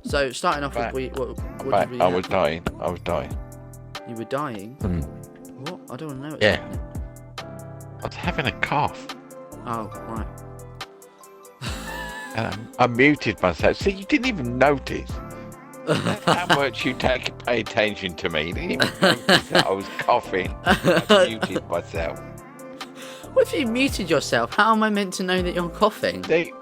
So starting off with what did we I was dying. You were dying? What? I don't know. Yeah. I was having a cough. Oh, right. I muted myself. See, you didn't even notice. That's how much you pay attention to me. You didn't even notice that I was coughing. I muted myself. What if you muted yourself? How am I meant to know that you're coughing? See,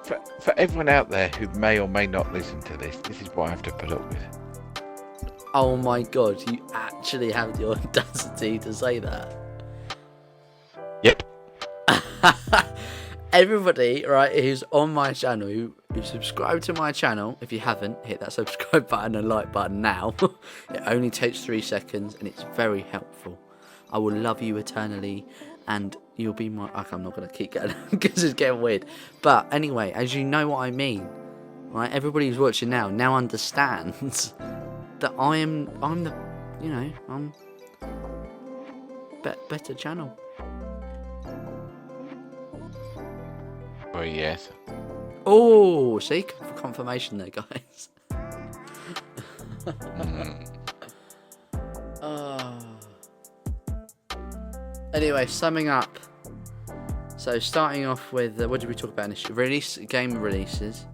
for everyone out there who may or may not listen to this is what I have to put up with. Oh my god, you actually have the audacity to say that? Yep. Everybody, right, who's on my channel, who subscribed to my channel, if you haven't, hit that subscribe button and like button now. It only takes 3 seconds and it's very helpful. I will love you eternally and you'll be my... I'm not going to keep going because it's getting weird. But anyway, as you know what I mean, right, everybody who's watching now understands that I'm the, I'm better channel. Well, yes. Oh, see, confirmation there, guys. Anyway, summing up. So, starting off with what did we talk about initially? Game releases.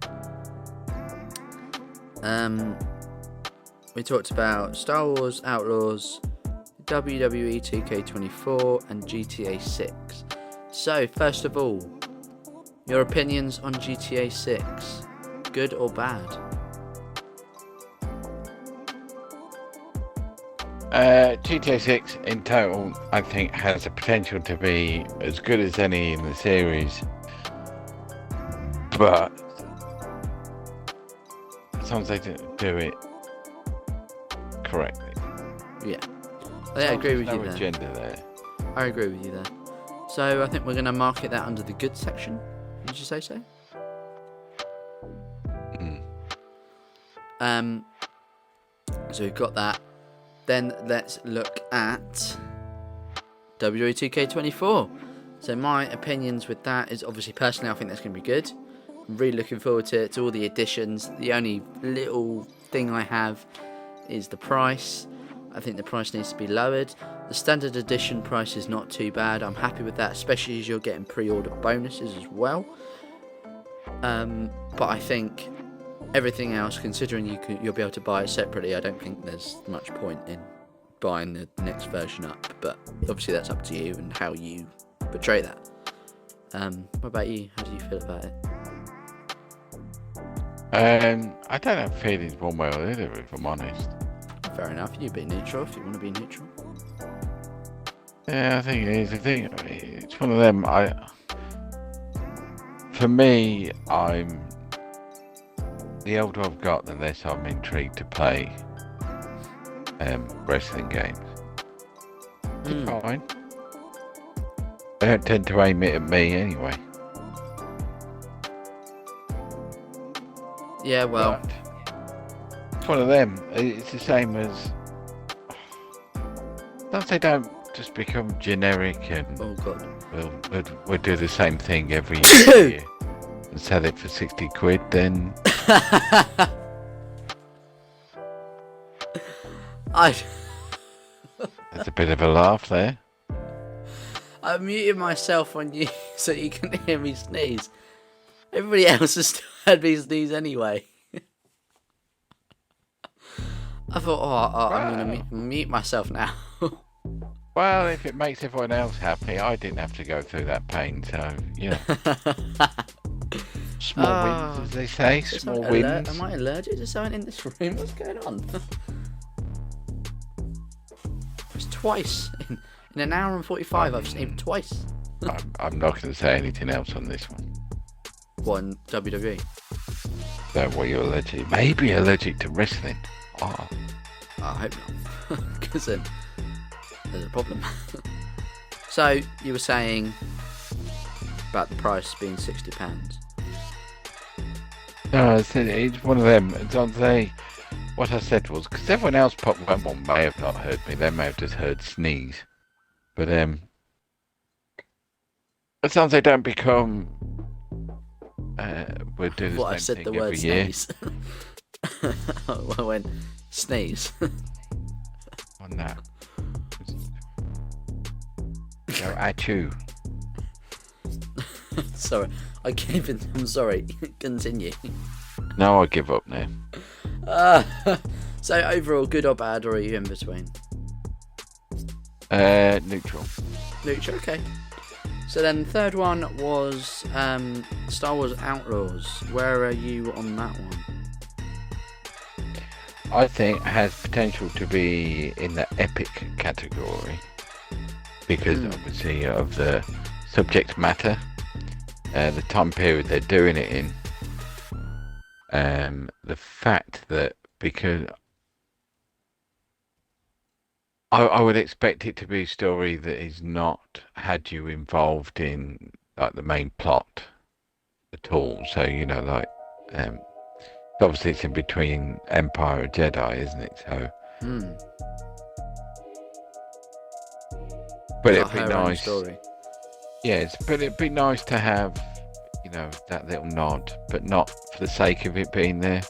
We talked about Star Wars Outlaws, WWE 2K24, and GTA 6. So, first of all, your opinions on GTA 6, good or bad? GTA 6 in total, I think, has the potential to be as good as any in the series, but sometimes they do it correctly. Yeah, I agree with you there. Agenda there. I agree with you there. So I think we're going to market that under the good section. Did you say so? So we've got that. Then let's look at WWE 2K24. So my opinions with that is obviously personally I think that's going to be good. I'm really looking forward to all the additions. The only little thing I have is the price. I think the price needs to be lowered. The standard edition price is not too bad. I'm happy with that, especially as you're getting pre-order bonuses as well. But I think everything else, considering you'll be able to buy it separately, I don't think there's much point in buying the next version up. But obviously that's up to you and how you portray that. What about you? How do you feel about it? I don't have feelings one way or the other, if I'm honest. Fair enough. You be neutral if you want to be neutral. Yeah, I think it is. I think it's one of them. For me, the older I've got, the less I'm intrigued to play wrestling games. It's fine. They don't tend to aim it at me anyway. Yeah, well, But it's one of them. It's the same as. Don't they don't just become generic and oh god. we'll do the same thing every year and sell it for 60 quid, then that's a bit of a laugh there. I muted myself on you so you can hear me sneeze. Everybody else has still heard me sneeze anyway. I thought, I'm going to mute myself now. Well, if it makes everyone else happy, I didn't have to go through that pain. So, you know, small wins, as they say, Is small something wins. Am I allergic to something in this room? What's going on? It's twice in an hour and 45. I've seen him twice. I'm not going to say anything else on this one. One WWE. So, what you're allergic? Maybe you're allergic to wrestling. Oh, I hope not, because then there's a problem. So you were saying about the price being £60. no, it's one of them. What I said was because everyone else may have not heard me. They may have just heard sneeze. But it sounds they don't become. We'll do the What I same said thing the every word year. sneeze. I went sneeze. On that. Go at you. Sorry, I gave it. I'm sorry. Continue. No, I give up now. So overall, good or bad, or are you in between? Neutral. Neutral, okay. So then the third one was Star Wars Outlaws. Where are you on that one? I think it has potential to be in the epic category because obviously of the subject matter, the time period they're doing it in, the fact that because I would expect it to be a story that is not had you involved in like the main plot at all. So you know, like obviously it's in between Empire and Jedi, isn't it? So, but it'd be Her own nice. story. Yes, but it'd be nice to have, you know, that little nod, but not for the sake of it being there.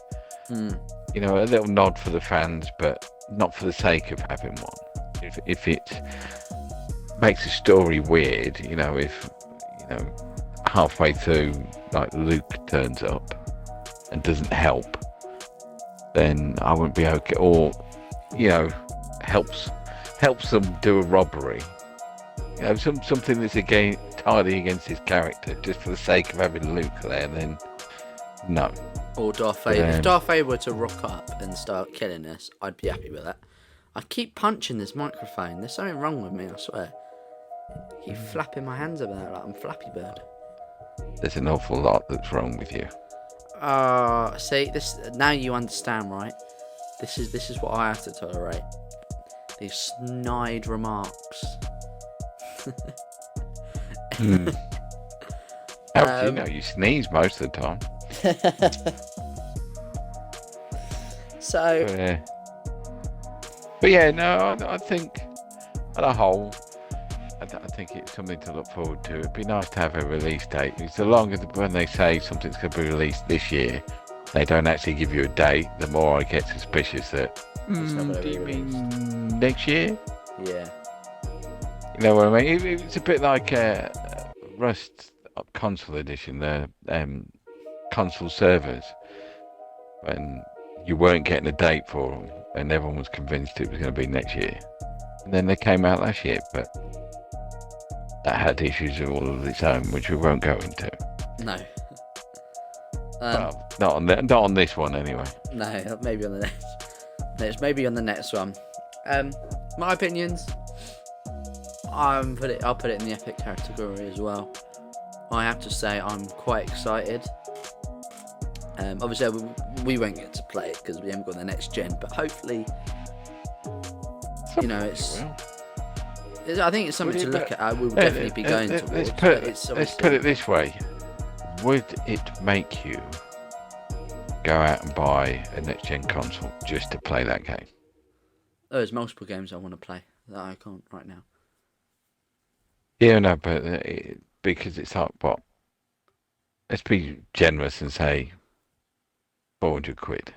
You know, a little nod for the fans, but not for the sake of having one. If it makes a story weird, you know, if, you know, halfway through, like Luke turns up and doesn't help, then I wouldn't be okay. Or, you know, helps them do a robbery. You know, something that's entirely against his character, just for the sake of having Luke there. Then no. Or Darth Vader. If Darth Vader were to rock up and start killing us, I'd be happy with that. I keep punching this microphone. There's something wrong with me, I swear. I keep flapping my hands about like I'm Flappy Bird. There's an awful lot that's wrong with you. See, this now you understand, right? This is what I have to tolerate. These snide remarks. How do you know you sneeze most of the time? So, but yeah, no, I think on a whole, I think it's something to look forward to. It'd be nice to have a release date. Because the longer when they say something's going to be released this year, they don't actually give you a date. The more I get suspicious that it's not gonna do be you released. mean next year? Yeah. You know what I mean? It's a bit like Rust console edition, the console servers, when you weren't getting a date for them, and everyone was convinced it was going to be next year. And then they came out last year, but that had issues of all of its own, which we won't go into. No. Well, not on this one anyway. No, maybe on the maybe on the next one. My opinions. I'll put it in the epic category as well. I have to say I'm quite excited. Obviously we won't get to play it because we haven't got the next gen, but hopefully, you know, I think it's something to look at. We'll definitely be going towards. Let's put it this way: would it make you go out and buy a next gen console just to play that game? There's multiple games I want to play that I can't right now. Yeah, no, but because it's like what? Let's be generous and say £400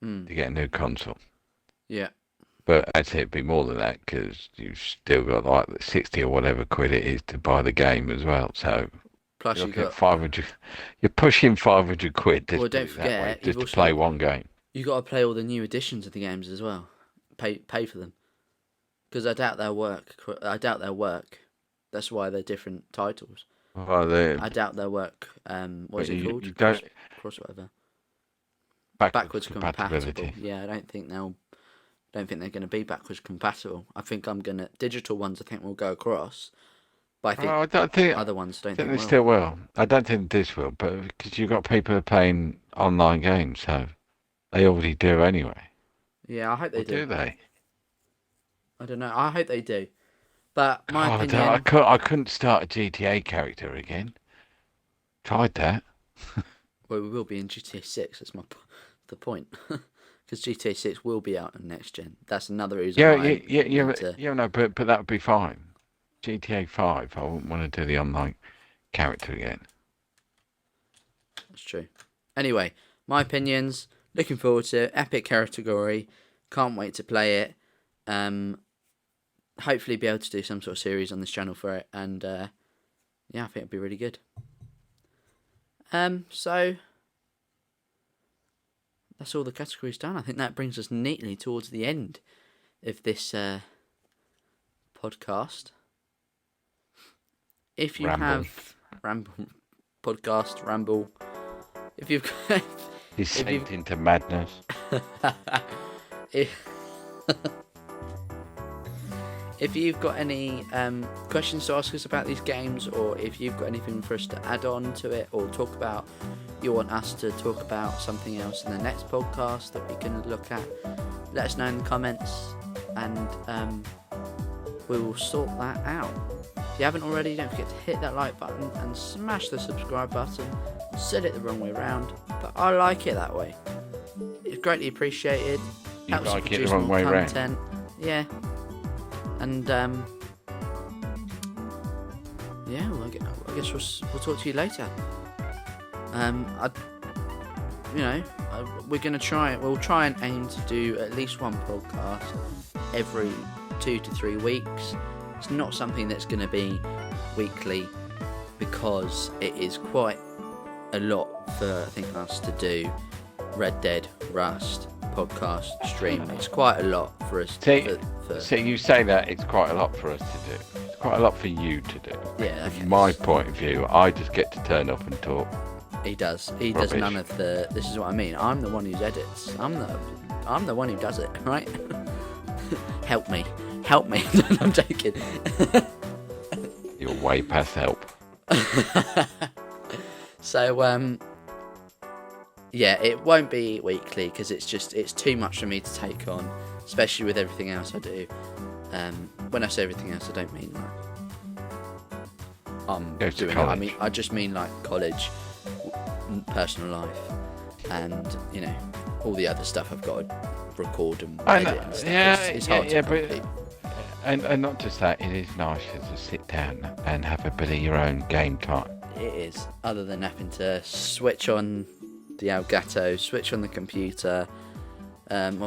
to get a new console. Yeah. But actually, it'd be more than that because you've still got like 60 or whatever quid it is to buy the game as well. So Plus you're you got 500. You're pushing £500. Well, don't forget, just to play one game. You got to play all the new editions of the games as well. Pay for them. Because I doubt they'll work. That's why they're different titles. Well, I doubt they'll work. What is it called? You don't Cross whatever. backwards compatible. compatibility. Yeah, I don't think they're going to be backwards compatible. I think digital ones. I think will go across, but I think I don't think other ones don't I think think they will. still will. I don't think this will, but because you've got people who are playing online games, so they already do anyway. Yeah, I hope they Or do they? I don't know. I hope they do. But my God, opinion. I couldn't start a GTA character again. Tried that. Well, we will be in GTA 6. That's the point. Because GTA 6 will be out in next gen. That's another reason why. No, but that would be fine. GTA 5, I wouldn't want to do the online character again. That's true. Anyway, my opinions. Looking forward to it. Epic category. Can't wait to play it. Hopefully be able to do some sort of series on this channel for it. And yeah, I think it'd be really good. So that's all the categories done. I think that brings us neatly towards the end of this podcast. If you have ramble, if you've Descent into madness. If you've got any questions to ask us about these games, or if you've got anything for us to add on to it or talk about, you want us to talk about something else in the next podcast that we can look at, let us know in the comments, and we will sort that out. If you haven't already, don't forget to hit that like button and smash the subscribe button. I said it the wrong way around, but I like it that way. It's greatly appreciated. You Helps like it produce the wrong more way round. content. Yeah. And yeah, well, I guess we'll talk to you later. We're gonna try. We'll try and aim to do at least one podcast every 2 to 3 weeks. It's not something that's going to be weekly because it is quite a lot for I think us to do. Red Dead, Rust, podcast, stream. It's quite a lot for us. So you say that it's quite a lot for us to do. It's quite a lot for you to do. Yeah. Okay. From my point of view, I just get to turn up and talk. He does. He Rubbish. does none of the. This is what I mean. I'm the one who edits. I'm the one who does it. Right? Help me. I'm joking. You're way past help. So yeah, it won't be weekly because it's too much for me to take on, especially with everything else I do. When I say everything else, I don't mean like Go to doing it. college. I just mean like college, personal life, and all the other stuff I've got to record and edit and stuff. It's hard to complete. And not just that, it is nice to sit down and have a bit of your own game time. It is, other than having to switch on the Elgato, switch on the computer,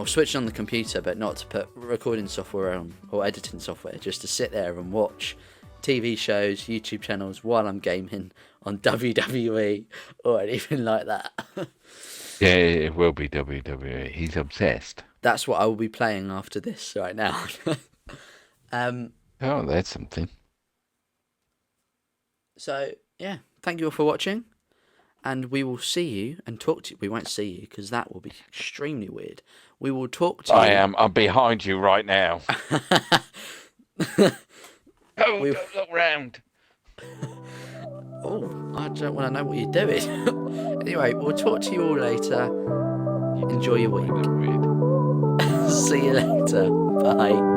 switch on the computer, but not to put recording software on or editing software, just to sit there and watch TV shows, YouTube channels while I'm gaming on WWE or anything like that. Yeah, it will be WWE. He's obsessed. That's what I will be playing after this right now. Oh, that's something. So, yeah, thank you all for watching. And we will see you and talk to you. We won't see you because that will be extremely weird. We will talk to you. I'm behind you right now. Don't look round. Oh, I don't want to know what you're doing. Anyway, we'll talk to you all later. Enjoy your week. Weird. See you later. Bye.